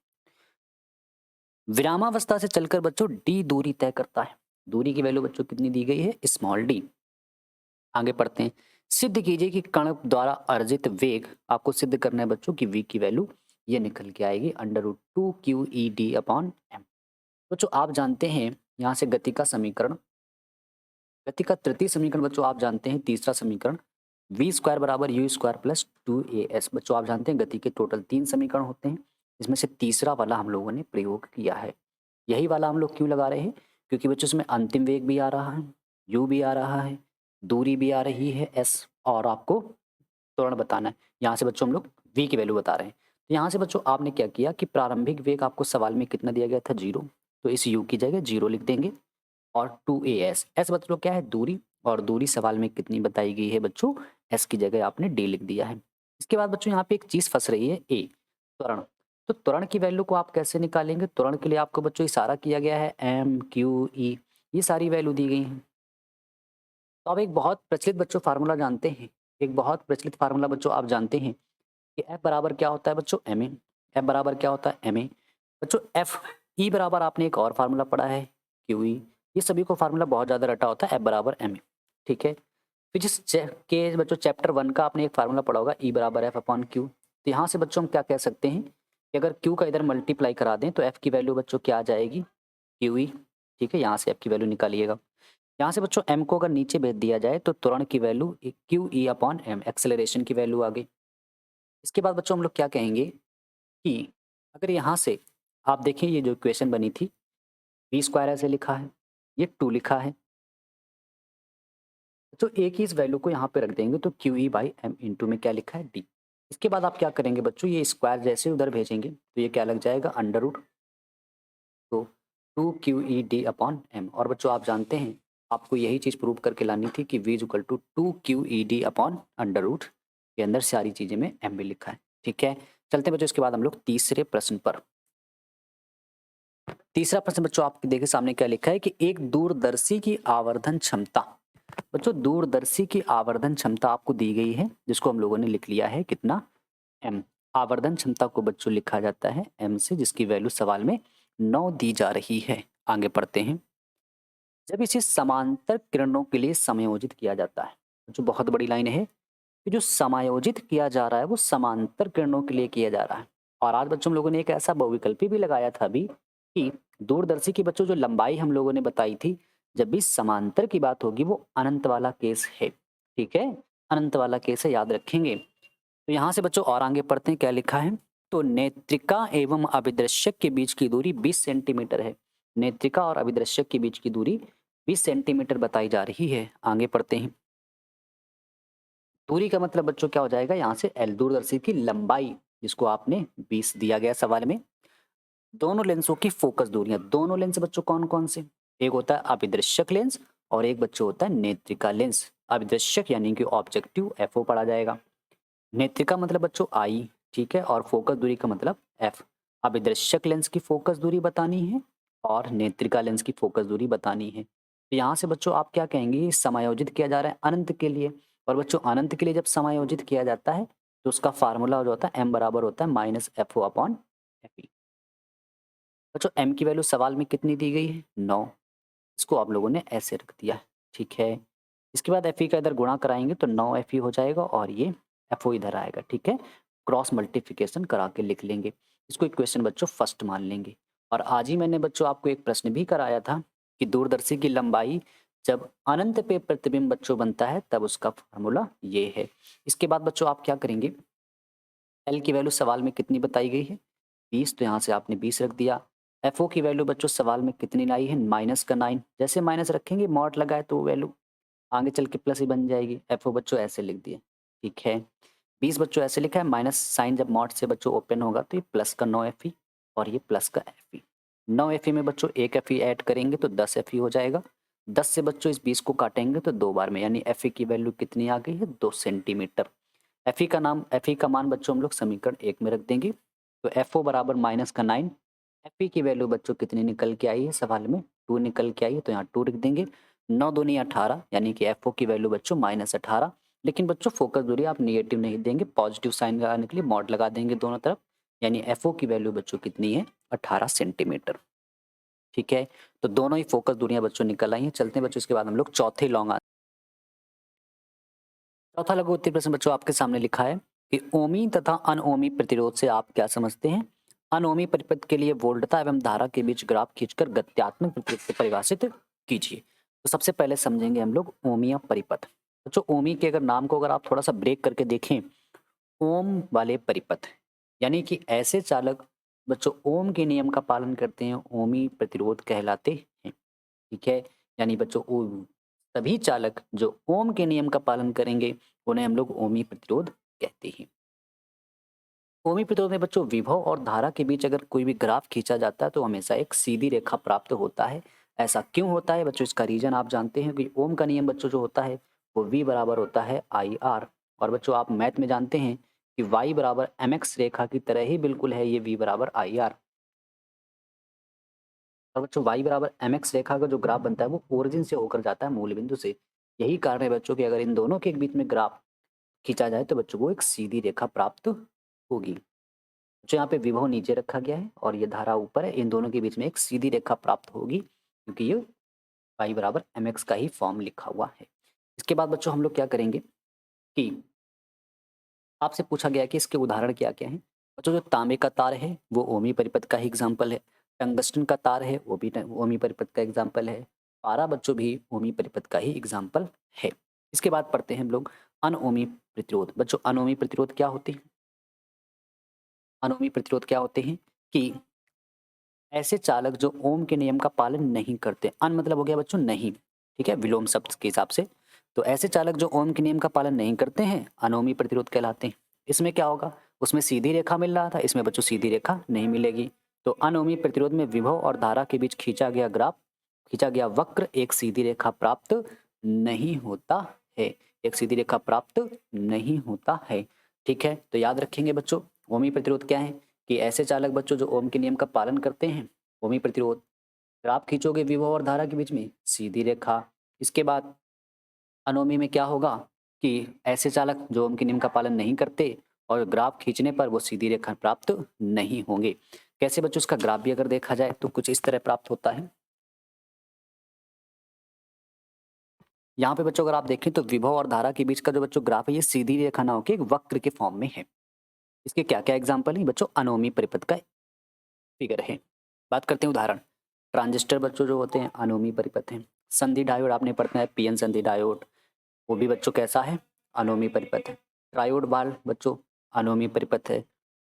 विरामावस्था से चलकर बच्चों डी दूरी तय करता है। दूरी की वैल्यू बच्चों कितनी दी गई है? Small D. आगे पढ़ते हैं। सिद्ध कीजिए कि कण द्वारा अर्जित वेग, आपको सिद्ध करना है बच्चों की v की वैल्यू ये निकल के आएगी √2QED/m। बच्चों आप जानते हैं यहाँ से गति का समीकरण, गति का तृतीय समीकरण बच्चों आप जानते हैं, तीसरा समीकरण v² बराबर u² प्लस 2as। बच्चों आप जानते हैं गति के टोटल 3 समीकरण होते हैं, इसमें से तीसरा वाला हम लोगों ने प्रयोग किया है। यही वाला हम लोग क्यों लगा रहे हैं? क्योंकि बच्चों इसमें अंतिम वेग भी आ रहा है, u भी आ रहा है, दूरी भी आ रही है s, और आपको त्वरण बताना है। यहाँ से बच्चों हम लोग v की वैल्यू बता रहे हैं। तो यहाँ से बच्चों आपने क्या किया कि प्रारंभिक वेग आपको सवाल में कितना दिया गया था? 0, तो इस u की जगह 0 लिख देंगे, और 2as, s बच्चों क्या है? दूरी, और दूरी सवाल में कितनी बताई गई है बच्चों? s की जगह आपने d लिख दिया है। इसके बाद बच्चों यहाँ पे एक चीज फंस रही है, a त्वरण। तो त्वरण की वैल्यू को आप कैसे निकालेंगे? त्वरण के लिए आपको बच्चों इशारा किया गया है m q e, ये सारी वैल्यू दी गई हैं। तो अब एक बहुत प्रचलित बच्चों फार्मूला जानते हैं, एक बहुत प्रचलित फार्मूला बच्चों आप जानते हैं कि F बराबर क्या होता है बच्चों? ma। F बराबर क्या होता है? ma। बच्चों F E बराबर आपने एक और फार्मूला पढ़ा है QE। ये सभी को फार्मूला बहुत ज़्यादा रटा होता है F बराबर ma। ठीक है, फिर के बच्चों चैप्टर 1 का आपने एक फार्मूला पढ़ा होगा E बराबर F/Q। तो यहाँ से बच्चों हम क्या कह सकते हैं कि अगर Q का इधर मल्टीप्लाई करा दें तो F की वैल्यू बच्चों क्या आ जाएगी? QE। ठीक है, यहाँ से F की वैल्यू निकालिएगा। यहाँ से बच्चों m को अगर नीचे भेज दिया जाए तो त्वरण की वैल्यू QE/m, एक्सेलरेशन की वैल्यू आ गई। इसके बाद बच्चों हम लोग क्या कहेंगे कि अगर यहाँ से आप देखें ये जो इक्वेशन बनी थी, v² ऐसे लिखा है, ये 2 लिखा है, तो एक ही इस वैल्यू को यहाँ पे रख देंगे तो QE/m इंटू में क्या लिखा है? d। इसके बाद आप क्या करेंगे बच्चों, ये स्क्वायर जैसे उधर भेजेंगे तो ये क्या लग जाएगा? अंडर रूट, तो 2QED/m। और बच्चों आप जानते हैं आपको यही चीज़ प्रूव करके लानी थी कि v इक्वल टू 2QED/√। के अंदर सारी चीज़ें में m भी लिखा है। ठीक है, चलते हैं बच्चों इसके बाद हम लोग तीसरे प्रश्न पर। तीसरा प्रश्न बच्चों आपके देखे सामने क्या लिखा है कि एक दूरदर्शी की आवर्धन क्षमता बच्चों दूरदर्शी की आवर्धन क्षमता आपको दी गई है, जिसको हम लोगों ने लिख लिया है कितना, m। आवर्धन क्षमता को बच्चों लिखा जाता है m से, जिसकी वैल्यू सवाल में 9 दी जा रही है। आगे पढ़ते हैं। जब इसे समांतर किरणों के लिए समायोजित किया जाता है, जो बहुत बड़ी लाइन है कि जो समायोजित किया जा रहा है वो समांतर किरणों के लिए किया जा रहा है। और आज बच्चों हम लोगों ने एक ऐसा बहुविकल्पी भी लगाया था अभी कि दूरदर्शी की बच्चों जो लंबाई हम लोगों ने बताई थी, जब भी समांतर की बात होगी वो अनंत वाला केस है। ठीक है, अनंत वाला केस है, याद रखेंगे। तो यहाँ से बच्चों और आगे पढ़ते हैं क्या लिखा है। तो नेत्रिका एवं अभिदृश्यक के बीच की दूरी 20 सेंटीमीटर है। नेत्रिका और अभिदृश्यक के बीच की दूरी 20 सेंटीमीटर बताई जा रही है। आगे पढ़ते हैं। दूरी का मतलब बच्चों क्या हो जाएगा, यहाँ से एल, दूरदर्शी की लंबाई, जिसको आपने 20 दिया गया सवाल में। दोनों लेंसों की फोकस दूरियां, दोनों लेंस बच्चों कौन कौन से, एक होता है अभिदृश्यक लेंस और एक बच्चों होता है नेत्रिका लेंस। अभिदृश्यक यानी कि ऑब्जेक्टिव एफओ पढ़ा जाएगा, नेत्रिका मतलब बच्चों आई, ठीक है, और फोकस दूरी का मतलब एफ। अभिदृश्यक लेंस की फोकस दूरी बतानी है और नेत्रिका लेंस की फोकस दूरी बतानी है। तो यहाँ से बच्चों आप क्या कहेंगे, ये समायोजित किया जा रहा है अनंत के लिए। और बच्चों अनंत के लिए जब समायोजित किया जाता है तो उसका फार्मूला जो होता है एम बराबर होता है minus F O upon F E. बच्चों एम की वैल्यू सवाल में कितनी दी गई है, 9। इसको आप लोगों ने ऐसे रख दिया है, ठीक है। इसके बाद एफ ई का इधर गुणा कराएंगे तो 9 एफ ई हो जाएगा और ये एफ ओ इधर आएगा, ठीक है। क्रॉस मल्टीप्लिकेशन करा के लिख लेंगे, इसको इक्वेशन बच्चों फर्स्ट मान लेंगे। और आज ही मैंने बच्चों आपको एक प्रश्न भी कराया था कि दूरदर्शी की लंबाई जब अनंत पे प्रतिबिंब बच्चों बनता है तब उसका फार्मूला ये है। इसके बाद बच्चों आप क्या करेंगे, एल की वैल्यू सवाल में कितनी बताई गई है, 20, तो यहाँ से आपने 20 रख दिया। एफ ओ की वैल्यू बच्चों सवाल में कितनी लाई है, माइनस का 9। जैसे माइनस रखेंगे मॉड लगाए तो वैल्यू आगे चल के प्लस ही बन जाएगी। एफ ओ बच्चों ऐसे लिख दिए, ठीक है। 20 बच्चों ऐसे लिखा है, माइनस साइन जब मॉड से बच्चों ओपन होगा तो ये प्लस का 9 एफ ई और ये प्लस का एफ ई। 9 एफ ई में बच्चों एक एफ ई ऐड करेंगे तो 10 एफ ई हो जाएगा। 10 से बच्चों इस 20 को काटेंगे तो 2 बार में, यानी एफ ई की वैल्यू कितनी आ गई है, 2 सेंटीमीटर। एफ ई का नाम, एफ ई का मान बच्चों हम लोग समीकरण 1 में रख देंगे। तो एफ ओ बराबर माइनस का 9। एफ ई की वैल्यू बच्चों कितनी निकल के आई है सवाल में, 2 निकल के आई है, तो यहाँ 2 लिख देंगे। 9 दूनी 18, यानी कि एफ ओ की वैल्यू बच्चों माइनस 18। लेकिन बच्चों फोकस दूरी आप निगेटिव नहीं देंगे, पॉजिटिव साइन लगाने के लिए मॉड लगा देंगे दोनों तरफ, यानी एफ ओ की वैल्यू बच्चों कितनी है, 18 सेंटीमीटर। ठीक है, तो दोनों ही फोकस दूरियां बच्चों निकल आई हैं। चलते हैं बच्चों इसके बाद हम लोग चौथे लॉन्ग। चौथा लघु उत्तरीय प्रश्न बच्चों आपके सामने लिखा है कि ओमी तथा अनओमी प्रतिरोध से आप क्या समझते हैं। अनओमी परिपथ के लिए वोल्टता एवं धारा के बीच ग्राफ खींचकर गत्यात्मक प्रतिरोध को परिभाषित कीजिए। तो सबसे पहले समझेंगे हम लोग ओमीय परिपथ। बच्चों ओमी के अगर नाम को अगर आप थोड़ा सा ब्रेक करके देखें, ओम वाले परिपथ यानी कि ऐसे चालक बच्चों ओम के नियम का पालन करते हैं, ओमी प्रतिरोध कहलाते हैं। ठीक है, यानी बच्चों सभी चालक जो ओम के नियम का पालन करेंगे उन्हें हम लोग ओमी प्रतिरोध कहते हैं। ओमी प्रतिरोध में बच्चों विभव और धारा के बीच अगर कोई भी ग्राफ खींचा जाता है तो हमेशा एक सीधी रेखा प्राप्त होता है। ऐसा क्यों होता है बच्चों, इसका रीजन आप जानते हैं कि ओम का नियम बच्चों जो होता है वो v बराबर होता है आई आर। और बच्चों आप मैथ में जानते हैं कि y बराबर एम एक्स रेखा की तरह ही बिल्कुल है ये v बराबर आई आर। और बच्चों y बराबर एम एक्स रेखा का जो ग्राफ बनता है वो ओरिजिन से होकर जाता है, मूल बिंदु से। यही कारण है बच्चों कि अगर इन दोनों के बीच में ग्राफ खींचा जाए तो बच्चों को एक सीधी रेखा प्राप्त होगी। जो यहाँ पे विभव नीचे रखा गया है और ये धारा ऊपर है, इन दोनों के बीच में एक सीधी रेखा प्राप्त होगी क्योंकि ये y बराबर एम एक्स का ही फॉर्म लिखा हुआ है। इसके बाद बच्चों हम लोग क्या करेंगे कि आपसे पूछा गया है कि इसके उदाहरण क्या क्या हैं। बच्चों जो तांबे का तार है वो ओमी परिपथ का ही एग्जाम्पल है। टंगस्टन का तार है वो भी ओमी परिपथ का एग्जाम्पल है। पारा बच्चों भी ओमी परिपथ का ही एग्जाम्पल है। इसके बाद पढ़ते हैं हम लोग अनओमी प्रतिरोध। बच्चों अनओमी प्रतिरोध क्या होते हैं, अनोमी प्रतिरोध क्या होते हैं कि ऐसे चालक जो ओम के नियम का पालन नहीं करते, अन मतलब हो गया बच्चों नहीं, ठीक है, विलोम शब्द के हिसाब से। तो ऐसे चालक जो ओम के नियम का पालन नहीं करते हैं अनोमी प्रतिरोध कहलाते हैं। इसमें क्या होगा, उसमें सीधी रेखा मिल रहा था, इसमें बच्चों सीधी रेखा नहीं मिलेगी। तो अनोमी प्रतिरोध में विभव और धारा के बीच खींचा गया ग्राफ, खींचा गया वक्र एक सीधी रेखा प्राप्त नहीं होता है, एक सीधी रेखा प्राप्त नहीं होता है। ठीक है, तो याद रखेंगे बच्चों ओमी प्रतिरोध क्या है कि ऐसे चालक बच्चों जो ओम के नियम का पालन करते हैं, ओमी प्रतिरोध। ग्राफ खींचोगे विभव और धारा के बीच में सीधी रेखा। इसके बाद अनोमी में क्या होगा कि ऐसे चालक जो ओम के नियम का पालन नहीं करते और ग्राफ खींचने पर वो सीधी रेखा प्राप्त नहीं होंगे। कैसे बच्चों, इसका ग्राफ भी अगर देखा जाए तो कुछ इस तरह प्राप्त होता है। यहाँ पे बच्चों अगर आप देखें तो विभव और धारा के बीच का जो बच्चों ग्राफ है ये सीधी रेखा ना होकर एक वक्र के फॉर्म में है। इसके क्या क्या एग्जाम्पल है बच्चों, अनोमी परिपथ का फिगर है। बात करते हैं उदाहरण। ट्रांजिस्टर बच्चों जो होते हैं अनोमी परिपथ है। संधि डायोड आपने पढ़ना है, पीएन संधि डायोड, वो भी बच्चों कैसा है, अनोमी परिपथ है। ट्रायोड बाल बच्चों अनोमी परिपथ है।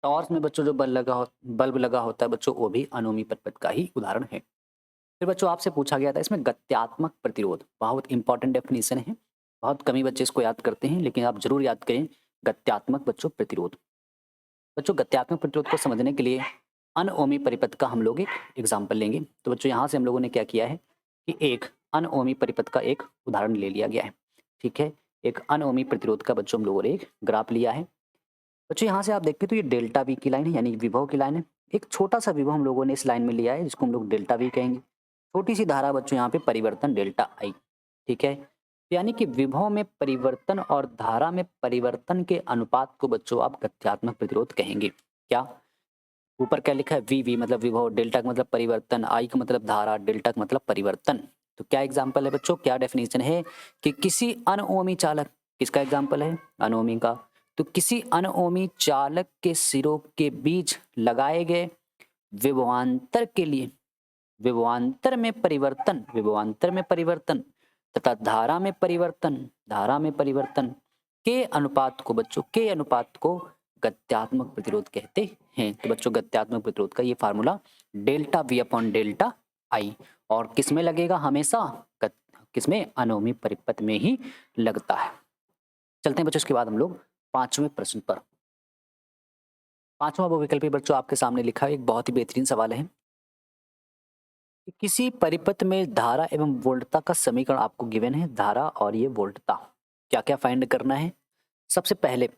टॉर्च में बच्चों जो बल्ब लगा होता है बच्चों, वो भी अनोमी परिपथ का ही उदाहरण है। फिर बच्चों आपसे पूछा गया था इसमें गत्यात्मक प्रतिरोध, बहुत इंपॉर्टेंट डेफिनेशन है, बहुत कम ही बच्चे इसको याद करते हैं, लेकिन आप जरूर याद करें गत्यात्मक बच्चों प्रतिरोध। बच्चों गत्यात्मक प्रतिरोध को समझने के लिए अनओमी परिपथ का हम लोग एक एग्जाम्पल लेंगे। तो बच्चों यहाँ से हम लोगों ने क्या किया है कि एक अनओमी परिपथ का एक उदाहरण ले लिया गया है। ठीक है, एक अनओमी प्रतिरोध का बच्चों हम लोगों ने एक ग्राफ लिया है। बच्चों यहाँ से आप देखते हैं तो ये डेल्टा वी की लाइन है, यानी विभव की लाइन है। एक छोटा सा विभव हम लोगों ने इस लाइन में लिया है जिसको हम लोग डेल्टा वी कहेंगे। छोटी सी धारा बच्चों यहाँ पे परिवर्तन डेल्टा आई। ठीक है, यानी कि विभव में परिवर्तन और धारा में परिवर्तन के अनुपात को बच्चों आप गत्यात्मक प्रतिरोध कहेंगे। क्या ऊपर क्या लिखा है, वी वी मतलब विभव, डेल्टा का मतलब परिवर्तन, आई का मतलब धारा, डेल्टा का मतलब परिवर्तन। तो क्या एग्जाम्पल है बच्चों, क्या डेफिनेशन है कि किसी अनओमी चालक, किसका एग्जाम्पल है, अनओमी का। तो किसी अनओमी चालक के सिरों के बीच लगाए गए विभवांतर के लिए विभवांतर में परिवर्तन, विभवांतर में परिवर्तन तथा धारा में परिवर्तन के अनुपात को बच्चों, के अनुपात को गत्यात्मक प्रतिरोध कहते हैं। तो बच्चों गत्यात्मक प्रतिरोध का ये formula delta we upon delta आई, और किस में लगेगा हमेशा, किसमें, अनोमी परिपथ में ही लगता है। चलते हैं बच्चों इसके बाद हम लोग पांचवें प्रश्न पर। पांचवा बहुविकल्पी बच्चों आपके सामने लिखा है, एक बहुत ही बेहतरीन सवाल है कि किसी परिपथ में धारा एवं वोल्टता का समीकरण आपको गिवन है, धारा और ये वोल्टता, क्या क्या फाइंड करना है। सबसे पहले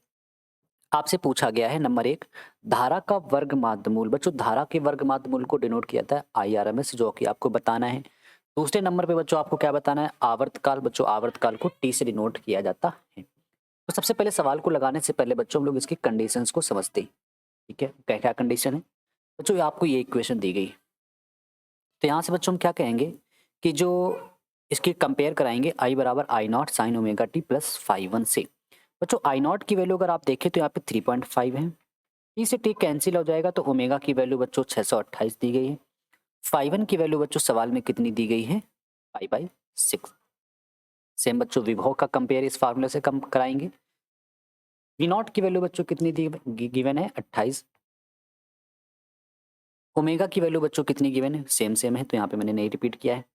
आपसे पूछा गया है नंबर एक, धारा का वर्ग माध्यमूल। बच्चों धारा के वर्ग माध्यमूल को डिनोट किया जाता है IRMS, जो कि आपको बताना है। दूसरे नंबर पे बच्चों आपको क्या बताना है, आवर्तकाल। बच्चों आवर्तकाल को T से डिनोट किया जाता है। तो सबसे पहले सवाल को लगाने से पहले बच्चों हम लोग इसकी कंडीशंस को समझते हैं। ठीक है, क्या क्या कंडीशन है बच्चों, आपको ये इक्वेशन दी गई। तो यहाँ से बच्चों हम क्या कहेंगे कि जो इसकी कंपेयर कराएंगे I बराबर I not sine omega T plus five one से। बच्चों आई नॉट की वैल्यू अगर आप देखें तो यहाँ पे 3.5 है, टी से टी कैंसिल हो जाएगा, तो ओमेगा की वैल्यू बच्चों 628 दी गई है। फाइव वन की वैल्यू बच्चों सवाल में कितनी दी गई है, 5/6। सेम बच्चों विभव का कंपेयर इस फार्मूले से कम कराएंगे। वी नॉट की वैल्यू बच्चों कितनी दी गिवन है, 28। ओमेगा की वैल्यू बच्चों कितनी गिवन है, सेम सेम है, तो यहाँ पे मैंने नहीं रिपीट किया है।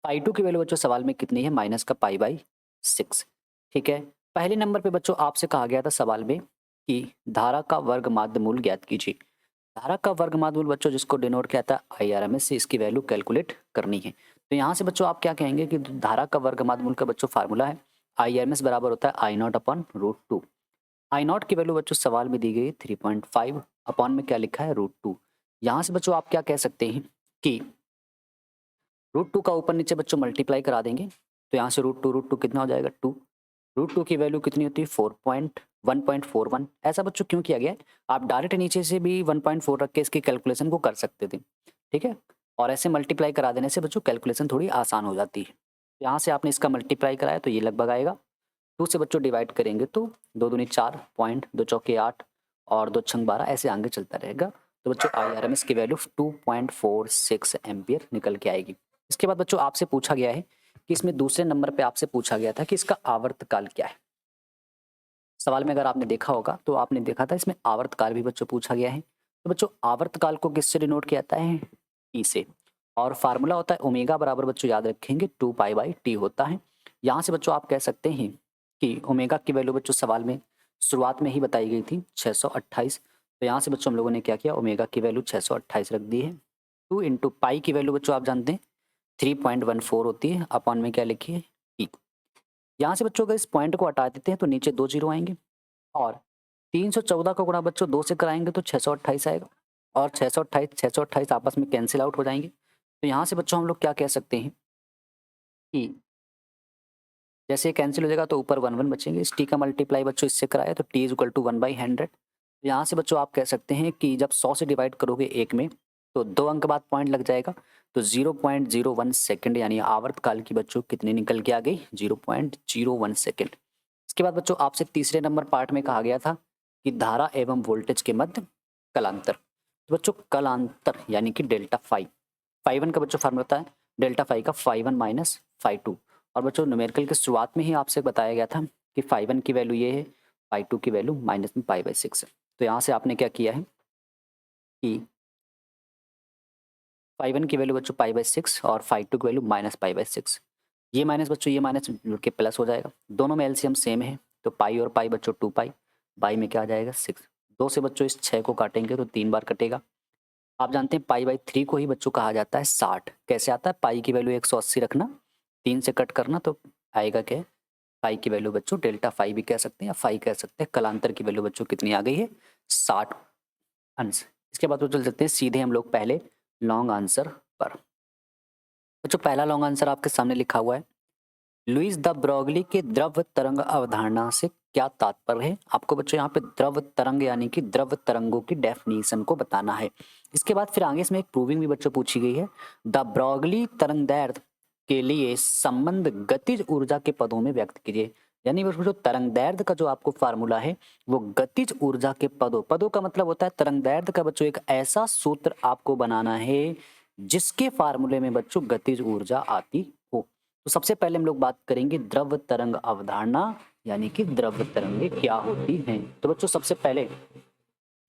पाई टू की वैल्यू बच्चों सवाल में कितनी है, माइनस का π/6। ठीक है, पहले नंबर पे बच्चों आपसे कहा गया था सवाल में कि धारा का वर्ग माध्यमूल ज्ञात कीजिए। धारा का वर्ग माध्यमूल बच्चों जिसको डिनोट किया था IRMS से, इसकी वैल्यू कैलकुलेट करनी है। तो यहाँ से बच्चों आप क्या कहेंगे कि धारा का वर्ग माध्यमूल का बच्चों फार्मूला है IRMS बराबर होता है आई नॉट अपॉन √2। आई नॉट की वैल्यू बच्चों सवाल में दी गई 3.5, अपॉन में क्या लिखा है √2। यहाँ से बच्चों आप क्या कह सकते हैं कि √2 का ऊपर नीचे बच्चों मल्टीप्लाई करा देंगे, तो यहाँ से √2 कितना हो जाएगा 2। √2 की वैल्यू कितनी होती है 1.41। ऐसा बच्चों क्यों किया गया है, आप डायरेक्ट नीचे से भी 1.4 रख के इसकी कैलकुलेशन को कर सकते थे। ठीक है, और ऐसे मल्टीप्लाई करा देने से बच्चों कैलकुलेशन थोड़ी आसान हो जाती है। यहाँ से आपने इसका मल्टीप्लाई कराया तो ये लगभग आएगा, 2 से बच्चों डिवाइड करेंगे तो 2 दूनी 4, पॉइंट 2 चौके 8 और 2 छंग 12, ऐसे आगे चलता रहेगा। तो बच्चों IRMS की वैल्यू 2.46 एम्पियर निकल के आएगी। इसके बाद बच्चों आपसे पूछा गया है कि इसमें दूसरे नंबर पे आपसे पूछा गया था कि इसका आवर्तकाल क्या है। सवाल में अगर आपने देखा होगा तो आपने देखा था इसमें आवर्तकाल भी बच्चों पूछा गया है। तो बच्चों आवर्तकाल को किससे डिनोट किया जाता है, टी से, और फार्मूला होता है ओमेगा बराबर बच्चों याद रखेंगे 2π/t होता है। यहाँ से बच्चों आप कह सकते हैं कि ओमेगा की वैल्यू बच्चों सवाल में शुरुआत में ही बताई गई थी 628। तो यहाँ से बच्चों हम लोगों ने क्या किया, ओमेगा की वैल्यू 628 रख दी है। 2 इंटू पाई की वैल्यू बच्चों आप जानते हैं 3.14 होती है, अपॉन में क्या लिखिए टी। यहाँ से बच्चों अगर इस पॉइंट को हटा देते हैं तो नीचे 2 जीरो आएंगे, और 314 का गुणा बच्चों 2 से कराएंगे तो 628 आएगा, और 628 आपस में कैंसिल आउट हो जाएंगे। तो यहाँ से बच्चों हम लोग क्या कह सकते हैं कि जैसे ये कैंसिल हो जाएगा तो ऊपर 1 1 बचेंगे। इस टी का मल्टीप्लाई बच्चों इससे कराया तो टी इज इक्वल टू 1/100। यहाँ से बच्चों आप कह सकते हैं कि जब 100 से डिवाइड करोगे 1 में तो 2 अंक बाद पॉइंट लग जाएगा, तो 0.01 सेकंड यानी आवर्तकाल की बच्चों कितनी निकल के आ गई, 0.01 सेकंड। इसके बाद बच्चों आपसे तीसरे नंबर पार्ट में कहा गया था कि धारा एवं वोल्टेज के मध्य कलांतर। तो बच्चों कलांतर यानी कि डेल्टा फाई, फाई वन का बच्चों फार्मूला होता है डेल्टा फाई का phi one minus phi two. और बच्चों न्यूमेरिकल के शुरुआत में ही आपसे बताया गया था कि फाई वन की वैल्यू ये है, फाई टू की वैल्यू माइनस में पाई/6 है। तो यहाँ से आपने क्या किया है कि फाई वन की वैल्यू बच्चों पाई/6 और फाई टू की वैल्यू माइनस पाई/6। ये माइनस बच्चों ये माइनस जुड़ के प्लस हो जाएगा, दोनों में एलसीएम सेम है तो पाई और पाई बच्चों 2 पाई, बाई में क्या आ जाएगा 6। 2 से बच्चों इस 6 को काटेंगे तो 3 बार कटेगा। आप जानते हैं पाई/3 को ही बच्चों कहा जाता है 60। कैसे आता है, पाई की वैल्यू 180 रखना, 3 से कट करना तो आएगा क्या, फाई की वैल्यू बच्चों डेल्टा फाई भी कह सकते हैं या फाई कह सकते हैं। कलांतर की वैल्यू बच्चों कितनी आ गई है, 60 अंश। इसके बाद तो चल सकते हैं सीधे हम लोग पहले लॉन्ग आंसर पर। बच्चों पहला लॉन्ग आंसर आपके सामने लिखा हुआ है, लुईस द ब्रोगली के द्रव तरंग अवधारणा से क्या तात्पर्य है। आपको बच्चों यहाँ पे द्रव तरंग यानी कि द्रव तरंगों की डेफिनेशन को बताना है। इसके बाद फिर आगे इसमें एक प्रूविंग भी बच्चों पूछी गई है, द ब्रोगली तरंगदैर्घ्य के लिए संबंध गतिज ऊर्जा के पदों में व्यक्त कीजिए। यानी बच्चों तरंगदैर्घ्य का जो आपको फार्मूला है वो गतिज ऊर्जा के पदों का मतलब होता है तरंगदैर्घ्य का बच्चों एक ऐसा सूत्र आपको बनाना है जिसके फार्मूले में बच्चों गतिज ऊर्जा आती हो। तो सबसे पहले हम लोग बात करेंगे द्रव तरंग अवधारणा यानी कि द्रव तरंगे क्या होती हैं। तो बच्चों सबसे पहले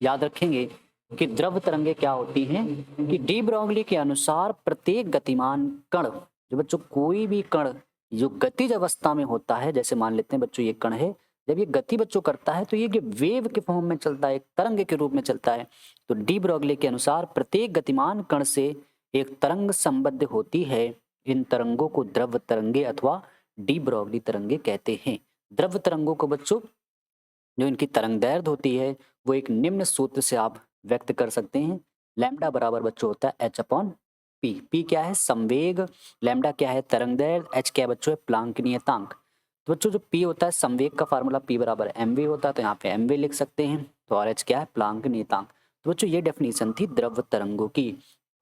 याद रखेंगे कि द्रव तरंगे क्या होती हैं कि डी ब्रोगली के अनुसार प्रत्येक गतिमान कण, जो बच्चों कोई भी कण जो गतिज अवस्था में होता है, जैसे मान लेते हैं बच्चों ये कण है, जब ये गति बच्चों करता है तो ये वेव के फॉर्म में चलता है, एक तरंग के रूप में चलता है। तो डी ब्रोगली के अनुसार प्रत्येक गतिमान कण से एक तरंग संबद्ध होती है। इन तरंगों को द्रव तरंगे अथवा डी ब्रोगली तरंगे कहते हैं। द्रव तरंगों को बच्चों जो इनकी तरंगदैर्घ्य होती है वो एक निम्न सूत्र से आप व्यक्त कर सकते हैं। लैम्डा बराबर बच्चों होता है एच अपॉन पी। पी क्या है, संवेग, लैम्डा क्या है, तरंगदैर्घ्य, एच क्या है बच्चों है प्लांक नियतांक। तो बच्चों जो पी होता है संवेग का फार्मूला पी बराबर एम वी होता है, तो यहाँ पे एम वी लिख सकते हैं। तो और एच क्या है, प्लांक नियतांक। तो बच्चों ये डेफिनेशन थी द्रव तरंगों की।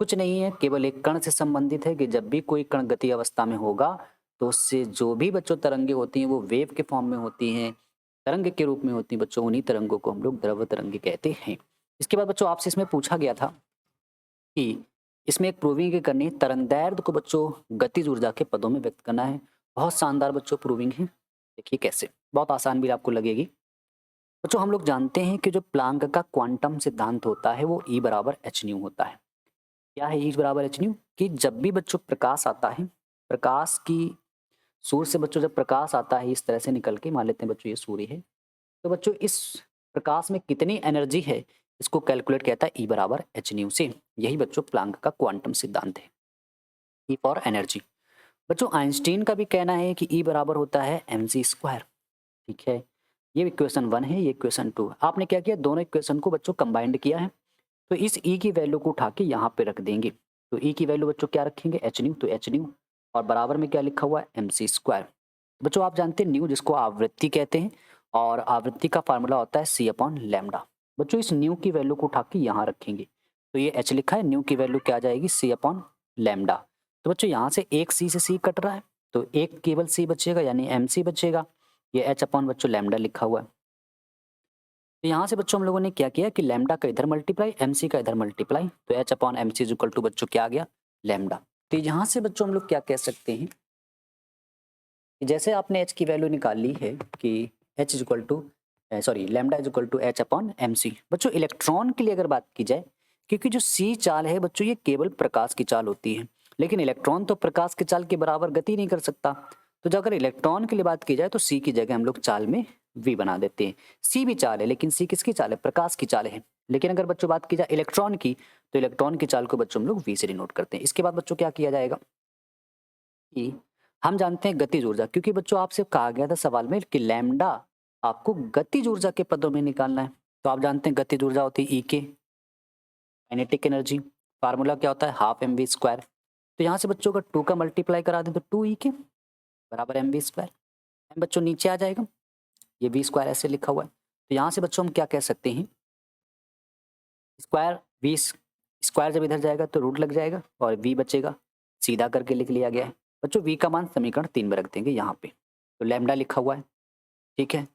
कुछ नहीं है, केवल एक कण से संबंधित है कि जब भी कोई कण गति अवस्था में होगा तो उससे जो भी बच्चों तरंगे होती हैं वो वेव के फॉर्म में होती हैं, तरंग के रूप में होती हैं बच्चों। उन्हीं तरंगों को हम लोग द्रव तरंगे कहते हैं। इसके बाद बच्चों आपसे इसमें पूछा गया था कि इसमें एक प्रूविंग करनी है, तरंगदैर्घ्य को बच्चों गतिज ऊर्जा के पदों में व्यक्त करना है। बहुत शानदार बच्चों प्रूविंग है, देखिए कैसे, बहुत आसान भी आपको लगेगी। बच्चों हम लोग जानते हैं कि जो प्लांक का क्वांटम सिद्धांत होता है वो ई बराबर एच न्यू होता है। क्या है ई बराबर एच न्यू, कि जब भी बच्चों प्रकाश आता है, प्रकाश की सूर्य से बच्चों जब प्रकाश आता है इस तरह से निकल के, मान लेते हैं बच्चों ये सूर्य है, तो बच्चों इस प्रकाश में कितनी एनर्जी है इसको कैलकुलेट कहता है ई बराबर एच न्यू से। यही बच्चों प्लांक का क्वांटम सिद्धांत है, ई फॉर एनर्जी। बच्चों आइंस्टीन का भी कहना है कि ई बराबर होता है एम सी स्क्वायर। ठीक है, ये इक्वेशन 1 है, ये इक्वेशन 2। आपने क्या किया, दोनों इक्वेशन को बच्चों कंबाइंड किया है, तो इस ई की वैल्यू को उठा के यहाँ पे रख देंगे। तो ई की वैल्यू बच्चों क्या रखेंगे, एच न्यू, तो एच न्यू और बराबर में क्या लिखा हुआ है एम सी स्क्वायर। बच्चों आप जानते हैं न्यू जिसको आवृत्ति कहते हैं, और आवृत्ति का फार्मूला होता है सी अपॉन लैम्डा। बच्चों इस न्यू की वैल्यू को उठा के यहाँ रखेंगे, तो ये एच लिखा है, न्यू की वैल्यू क्या आ जाएगी सी अपॉन लैम्डा। तो बच्चों यहाँ से एक सी से सी कट रहा है तो एक केवल सी बचेगा यानी एम सी बचेगा। ये एच अपॉन बच्चों लैम्डा लिखा हुआ है। तो यहाँ से बच्चों हम लोगों ने क्या किया कि लैम्डा का इधर मल्टीप्लाई, एम सी का इधर मल्टीप्लाई, तो H upon M C is equal to बच्चों क्या आ गया, लैम्डा। तो यहाँ से बच्चों हम लोग क्या कह सकते हैं कि जैसे आपने एच की वैल्यू निकाल ली है कि H is equal to sorry lambda is equal to H upon M C. बच्चों इलेक्ट्रॉन के लिए अगर बात की जाए, क्योंकि जो सी चाल है बच्चों ये केवल प्रकाश की चाल होती है, लेकिन इलेक्ट्रॉन तो प्रकाश की चाल के बराबर गति नहीं कर सकता। तो जो अगर इलेक्ट्रॉन के लिए बात की जाए तो सी की जगह हम लोग चाल में वी बना देते हैं। सी भी चाल है लेकिन सी किसकी चाल है, प्रकाश की चाल है। लेकिन अगर बच्चों बात की जाए इलेक्ट्रॉन की, तो इलेक्ट्रॉन की चाल को बच्चों हम लोग वी से डिनोट करते हैं। इसके बाद बच्चों क्या किया जाएगा कि हम जानते हैं गतिज ऊर्जा, क्योंकि बच्चों आपसे कहा गया था सवाल में कि लैम्डा आपको गतिज ऊर्जा के पदों में निकालना है। तो आप जानते हैं गतिज ऊर्जा होती है ई के, काइनेटिक एनर्जी, फार्मूला क्या होता है हाफ एम वी स्क्वायर। तो यहाँ से बच्चों का 2 का मल्टीप्लाई करा दें तो 2 ई के बराबर एम वी स्क्वायर। m बच्चों नीचे आ जाएगा, ये v स्क्वायर ऐसे लिखा हुआ है। तो यहाँ से बच्चों हम क्या कह सकते हैं, स्क्वायर v स्क्वायर जब इधर जाएगा तो रूट लग जाएगा और v बचेगा, सीधा करके लिख लिया गया है। बच्चों v का मान समीकरण 3 में रख देंगे यहाँ पे। तो लैम्डा लिखा हुआ है, ठीक है,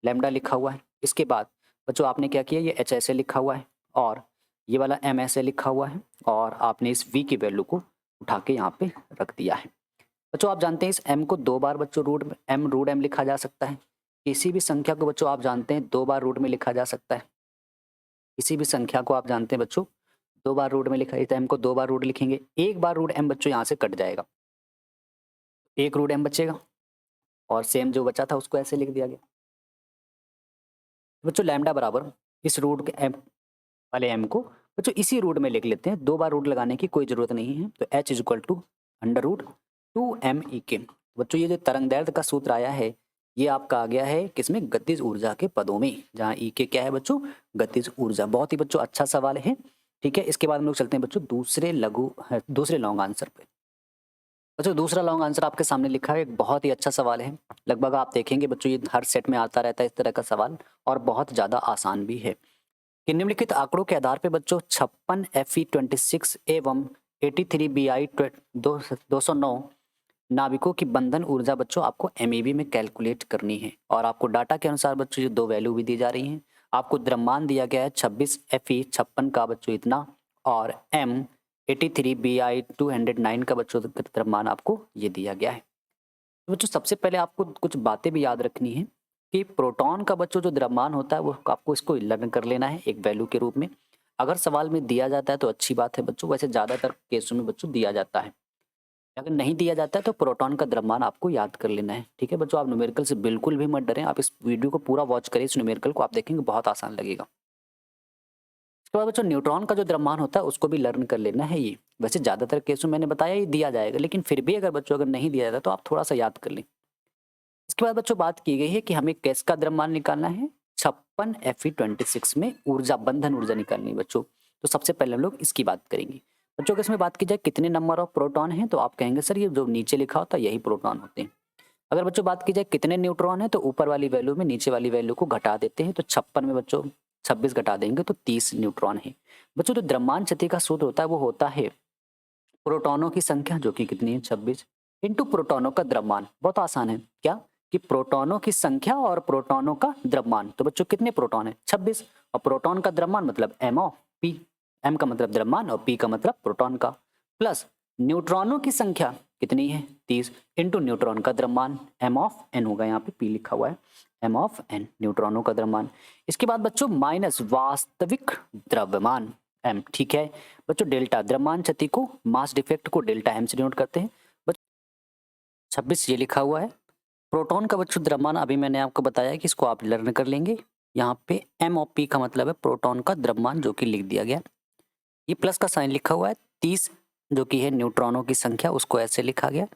लैम्डा लिखा हुआ है। इसके बाद बच्चों आपने क्या किया, ये h ऐसे लिखा हुआ है और ये वाला m ऐसे लिखा हुआ है और आपने इस v की वैल्यू को उठा के यहाँ पे रख दिया है। बच्चों आप जानते हैं इस m को 2 बार बच्चों रूट m लिखा जा सकता है। किसी भी संख्या को बच्चों आप जानते हैं 2 बार रूट में लिखा जा सकता है। किसी भी संख्या को आप जानते हैं बच्चों 2 बार रूट में लिखा है, तो m को 2 बार रूट लिखेंगे, एक बार रूट m बच्चों यहाँ से कट जाएगा, एक रूट m बचेगा और सेम जो बचा था उसको ऐसे लिख दिया गया। बच्चों लैम्डा बराबर इस रूट के m वाले m को बच्चों इसी रूट में लिख लेते हैं, 2 बार रूट लगाने की कोई ज़रूरत नहीं है। तो h is equal to under root 2m E के। बच्चों ये जो तरंग दैर्ध्य का सूत्र आया है ये आपका आ गया है किसमें, गतिज ऊर्जा के पदों में, जहाँ ई के क्या है बच्चों, गतिज ऊर्जा। बहुत ही बच्चों अच्छा सवाल है, ठीक है। इसके बाद हम लोग चलते हैं बच्चों दूसरे लॉन्ग आंसर पे। बच्चों दूसरा लॉन्ग आंसर आपके सामने लिखा है, एक बहुत ही अच्छा सवाल है। लगभग आप देखेंगे बच्चों ये हर सेट में आता रहता है इस तरह का सवाल और बहुत ज़्यादा आसान भी है। कि निम्नलिखित आंकड़ों के आधार पर बच्चों 56 Fe26 एवं 83 Bi 209 नाविकों की बंधन ऊर्जा बच्चों आपको MeV में कैलकुलेट करनी है। और आपको डाटा के अनुसार बच्चों ये 2 वैल्यू भी दी जा रही हैं। आपको द्रव्यमान दिया गया है 26 Fe 56 का बच्चों इतना और M 83 Bi 209 का बच्चों द्रव्यमान आपको ये दिया गया है। तो बच्चों सबसे पहले आपको कुछ बातें भी याद रखनी है कि प्रोटॉन का बच्चों जो द्रव्यमान होता है वो आपको इसको लर्न कर लेना है एक वैल्यू के रूप में। अगर सवाल में दिया जाता है तो अच्छी बात है बच्चों, वैसे ज़्यादातर केसों में बच्चों दिया जाता है। अगर नहीं दिया जाता है तो प्रोटॉन का द्रव्यमान आपको याद कर लेना है, ठीक है बच्चों। आप न्यूमेरिकल से बिल्कुल भी मत डरें, आप इस वीडियो को पूरा वॉच करिए, इस न्यूमेरिकल को आप देखेंगे बहुत आसान लगेगा। इसके बाद बच्चों न्यूट्रॉन का जो द्रव्यमान होता है उसको भी लर्न कर लेना है ये। वैसे ज़्यादातर केसों में मैंने बताया ये दिया जाएगा, लेकिन फिर भी अगर बच्चों अगर नहीं दिया जाता तो आप थोड़ा सा याद कर लें। इसके बाद बच्चों बात की गई है कि हमें गैस का द्रव्यमान निकालना है 56 Fe26 में ऊर्जा बंधन ऊर्जा निकालनी है बच्चों। तो सबसे पहले हम लोग इसकी बात करेंगे बच्चों। अगर इसमें बात की जाए कितने नंबर ऑफ प्रोटॉन हैं तो आप कहेंगे सर ये जो नीचे लिखा होता है यही प्रोटॉन होते हैं। अगर बच्चों बात की जाए कितने न्यूट्रॉन है तो ऊपर वाली वैल्यू में नीचे वाली वैल्यू को घटा देते हैं। तो 56 में बच्चों 26 घटा देंगे तो 30 न्यूट्रॉन है बच्चों। तो द्रव्यमान क्षति का सूत्र होता है वो होता है प्रोटॉनों की संख्या जो कि कितनी है 26 इंटू प्रोटॉनों का द्रव्यमान। बहुत आसान है, क्या कि प्रोटॉनों की संख्या और प्रोटॉनों का द्रव्यमान। तो बच्चों कितने प्रोटॉन है 26 और प्रोटॉन का द्रव्यमान मतलब m ऑफ p, m का मतलब द्रव्यमान और p का मतलब प्रोटॉन का, प्लस न्यूट्रॉनों की संख्या कितनी है 30 इंटू न्यूट्रॉन का द्रव्यमान m ऑफ n होगा, यहाँ पे p लिखा हुआ है m ऑफ n न्यूट्रॉनों का द्रव्यमान। इसके बाद बच्चों माइनस वास्तविक द्रव्यमान m, ठीक है बच्चों। डेल्टा द्रव्यमान क्षति को मास डिफेक्ट को डेल्टा m से डिनोट करते हैं। 26 ये लिखा हुआ है। प्रोटॉन का बच्चों द्रव्यमान अभी मैंने आपको बताया कि इसको आप लर्न कर लेंगे। यहाँ पे m और p का मतलब है प्रोटॉन का द्रव्यमान जो कि लिख दिया गया। ये प्लस का साइन लिखा हुआ है, 30 जो कि है न्यूट्रॉनों की संख्या उसको ऐसे लिखा गया।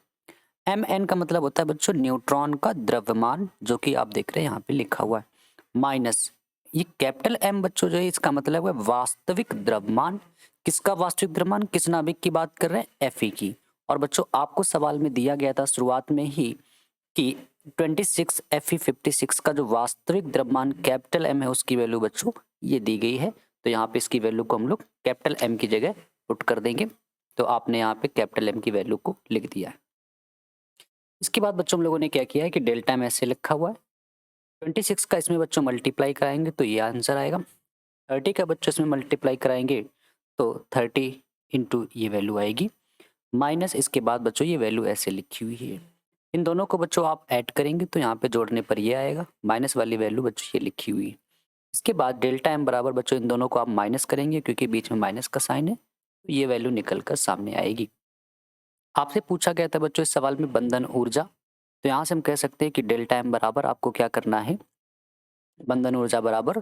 mn का मतलब होता है बच्चों न्यूट्रॉन का द्रव्यमान जो कि आप देख रहे हैं यहाँ पे लिखा हुआ है, माइनस ये कैपिटल M बच्चों जो है इसका मतलब है वास्तविक द्रव्यमान। किसका वास्तविक द्रव्यमान, किस नाभिक की बात कर रहे हैं Fe की। और बच्चों आपको सवाल में दिया गया था शुरुआत में ही कि 26 Fe56 का जो वास्तविक द्रव्यमान कैपिटल M है उसकी वैल्यू बच्चों ये दी गई है। तो यहाँ पे इसकी वैल्यू को हम लोग कैपिटल M की जगह पुट कर देंगे। तो आपने यहाँ पे कैपिटल M की वैल्यू को लिख दिया है। इसके बाद बच्चों हम लोगों ने क्या किया है कि डेल्टा में ऐसे लिखा हुआ है 26 का इसमें बच्चों मल्टीप्लाई कराएंगे तो ये आंसर आएगा। 30 का बच्चों इसमें मल्टीप्लाई कराएंगे तो 30 इंटू ये वैल्यू आएगी, माइनस इसके बाद बच्चों ये वैल्यू ऐसे लिखी हुई है। इन दोनों को बच्चों आप ऐड करेंगे तो यहाँ पे जोड़ने पर ये आएगा, माइनस वाली वैल्यू बच्चों ये लिखी हुई है। इसके बाद डेल्टा m बराबर बच्चों इन दोनों को आप माइनस करेंगे क्योंकि बीच में माइनस का साइन है, तो ये वैल्यू निकल कर सामने आएगी। आपसे पूछा गया था बच्चों इस सवाल में बंधन ऊर्जा, तो यहाँ से हम कह सकते हैं कि डेल्टा m बराबर आपको क्या करना है, बंधन ऊर्जा बराबर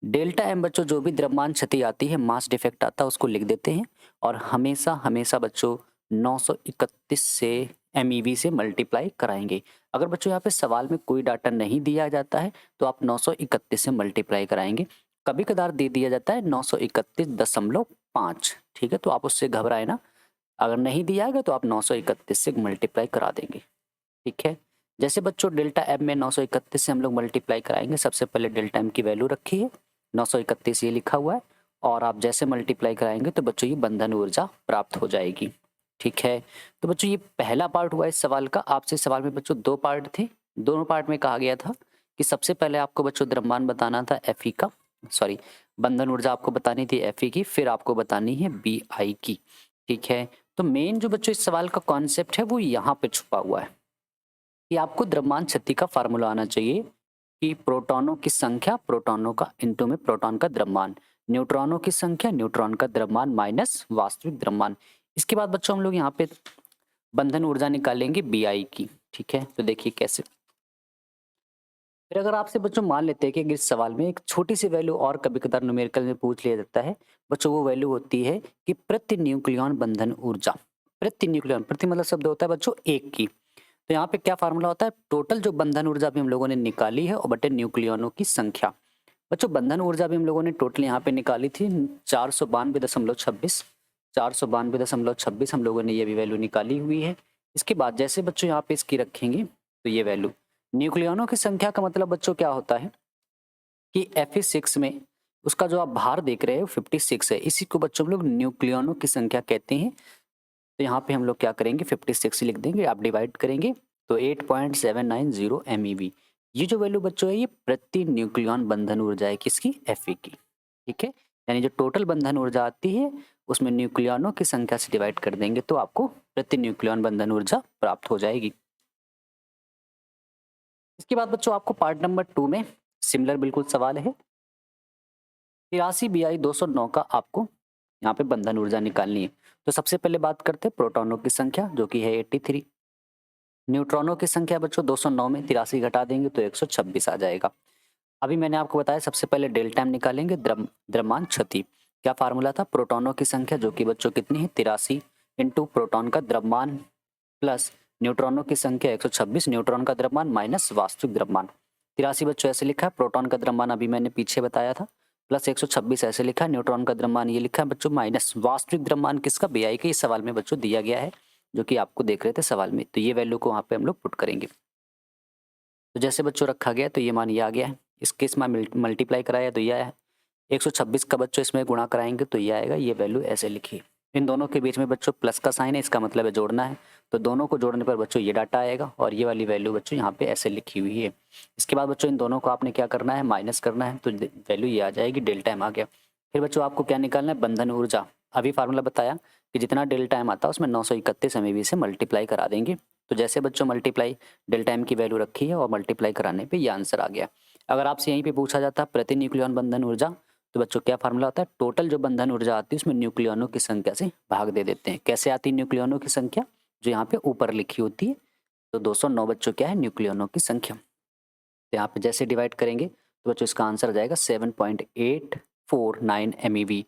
डेल्टा m बच्चों जो भी द्रव्यमान क्षति आती है मास डिफेक्ट आता है उसको लिख देते हैं और हमेशा हमेशा बच्चों 931 से MeV से मल्टीप्लाई कराएंगे। अगर बच्चों यहाँ पे सवाल में कोई डाटा नहीं दिया जाता है तो आप 931 से मल्टीप्लाई कराएंगे। कभी कदार दे दिया जाता है 931.5, ठीक है, तो आप उससे घबराए ना। अगर नहीं दिया गया तो आप 931 से मल्टीप्लाई करा देंगे, ठीक है। जैसे बच्चों डेल्टा एम में 931 से हम लोग मल्टीप्लाई कराएंगे, सबसे पहले डेल्टा एम की वैल्यू रखी है 931 ये लिखा हुआ है, और आप जैसे मल्टीप्लाई कराएंगे तो बच्चों ये बंधन ऊर्जा प्राप्त हो जाएगी। ठीक है, तो बच्चों ये पहला पार्ट हुआ इस सवाल का। आपसे सवाल में बच्चों दो पार्ट थे, दोनों पार्ट में कहा गया था कि सबसे पहले आपको बच्चों द्रव्यमान बताना था एफ का, सॉरी बंधन ऊर्जा आपको बतानी थी एफ की, फिर आपको बतानी है बी आई की। ठीक है, तो मेन जो बच्चों इस सवाल का कॉन्सेप्ट है वो यहाँ पे छुपा हुआ है कि आपको द्रव्यमान क्षति का फार्मूला आना चाहिए कि प्रोटॉनों की संख्या, प्रोटॉनों का इनटू में प्रोटॉन का द्रव्यमान, न्यूट्रॉनों की संख्या, न्यूट्रॉन का द्रव्यमान माइनस वास्तविक द्रव्यमान। इसके बाद बच्चों हम लोग यहाँ पे बंधन ऊर्जा निकालेंगे बी आई की। ठीक है, तो देखिए कैसे। फिर अगर आपसे बच्चों मान लेते हैं कि इस सवाल में एक छोटी सी वैल्यू और कभी कदार न्यूमेरिकल में पूछ लिया जाता है बच्चों, वो वैल्यू होती है कि प्रति न्यूक्लियन बंधन ऊर्जा। प्रति न्यूक्लियन, प्रति मतलब शब्द होता है बच्चों एक की, तो यहाँ पे क्या फार्मूला होता है, टोटल जो बंधन ऊर्जा भी हम लोगों ने निकाली है और बटे न्यूक्लियनों की संख्या। बच्चों बंधन ऊर्जा भी हम लोगों ने टोटल यहाँ पे निकाली थी 492.26, 492.26 हम लोगों ने ये भी वैल्यू निकाली हुई है। इसके बाद जैसे बच्चों यहाँ पे इसकी रखेंगे तो ये वैल्यू, न्यूक्लियनों की संख्या का मतलब बच्चों क्या होता है कि Fe6 में उसका जो आप भार देख रहे हो 56 है, इसी को बच्चों हम लोग न्यूक्लियनों की संख्या कहते हैं। तो यहाँ पे हम लोग क्या करेंगे 56 लिख देंगे, आप डिवाइड करेंगे तो 8.790 MeV। ये जो वैल्यू बच्चों है ये प्रति न्यूक्लियन बंधन ऊर्जा है किसकी, Fe की। ठीक है, यानी जो टोटल बंधन ऊर्जा आती है उसमें न्यूक्लियनों की संख्या से डिवाइड कर देंगे तो आपको प्रति न्यूक्लियन बंधन ऊर्जा प्राप्त हो जाएगी। इसके बाद बच्चों आपको पार्ट नंबर 2 में सिमिलर बिल्कुल सवाल है, 83 BI 209 का आपको यहाँ पे बंधन ऊर्जा निकालनी है। तो सबसे पहले बात करते हैं प्रोटॉनों की संख्या जो कि है 83, न्यूट्रॉनों की संख्या बच्चों 209 में 83 घटा देंगे तो 126 आ जाएगा। अभी मैंने आपको बताया सबसे पहले डेल्टा एम निकालेंगे, द्रव्यमान क्षति। क्या फार्मूला था, प्रोटॉनों की संख्या जो कि बच्चों कितनी है 83 इंटू प्रोटॉन का द्रव्यमान प्लस न्यूट्रॉनों की संख्या 126, न्यूट्रॉन का द्रव्यमान माइनस वास्तविक द्रव्यमान। 83 बच्चों ऐसे लिखा है, प्रोटॉन का द्रव्यमान अभी मैंने पीछे बताया था, प्लस 126 ऐसे लिखा है, न्यूट्रॉन का द्रव्यमान ये लिखा है बच्चों माइनस वास्तविक द्रव्यमान किसका, बीआई के। इस सवाल में बच्चों दिया गया है जो कि आपको देख रहे थे सवाल में, तो ये वैल्यू को वहाँ पे हम लोग पुट करेंगे। तो जैसे बच्चों रखा गया तो ये मान ये आ गया है, इसके इसमें मल्टीप्लाई कराया तो ये आया है, 126 का बच्चों इसमें गुणा कराएंगे तो ये आएगा, ये वैल्यू ऐसे लिखी। इन दोनों के बीच में बच्चों प्लस का साइन है, इसका मतलब है जोड़ना है, तो दोनों को जोड़ने पर बच्चों ये डाटा आएगा और ये वाली वैल्यू बच्चों यहाँ पे ऐसे लिखी हुई है। इसके बाद बच्चों इन दोनों को आपने क्या करना है, माइनस करना है, तो वैल्यू ये आ जाएगी, डेल्टा एम आ गया। फिर बच्चों आपको क्या निकालना है, बंधन ऊर्जा। अभी फार्मूला बताया कि जितना डेल्टा एम आता है उसमें 931 MeV से मल्टीप्लाई करा देंगे। तो जैसे बच्चों मल्टीप्लाई, डेल्टा एम की वैल्यू रखी है और मल्टीप्लाई कराने पे ये आंसर आ गया। अगर आपसे यहीं पे पूछा जाता प्रति न्यूक्लियन बंधन ऊर्जा, तो बच्चों क्या फार्मूला होता है, टोटल जो बंधन ऊर्जा आती है उसमें न्यूक्लियनों की संख्या से भाग दे देते हैं। कैसे आती है न्यूक्लियनों की संख्या, जो यहाँ पे ऊपर लिखी होती है। तो 209 बच्चों क्या है न्यूक्लियनों की संख्या, तो यहाँ पे जैसे डिवाइड करेंगे तो बच्चों इसका आंसर आ जाएगा 7.849 MeV।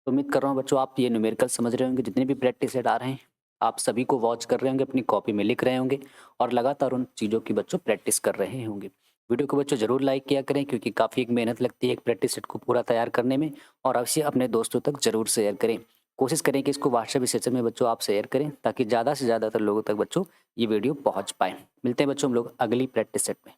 तो उम्मीद कर रहा हूँ बच्चों आप ये न्यूमेरिकल समझ रहे होंगे, जितने भी प्रैक्टिस सेट आ रहे हैं आप सभी को वॉच कर रहे होंगे, अपनी कॉपी में लिख रहे होंगे और लगातार उन चीज़ों की बच्चों प्रैक्टिस कर रहे होंगे। वीडियो को बच्चों जरूर लाइक किया करें क्योंकि काफ़ी एक मेहनत लगती है एक प्रैक्टिस सेट को पूरा तैयार करने में, और अवश्य अपने दोस्तों तक जरूर शेयर करें। कोशिश करें कि इसको व्हाट्सएप स्टेटस में बच्चों आप शेयर करें ताकि ज़्यादा से ज़्यादातर लोगों तक बच्चों ये वीडियो पहुँच पाए। मिलते हैं बच्चों हम लोग अगली प्रैक्टिस सेट में।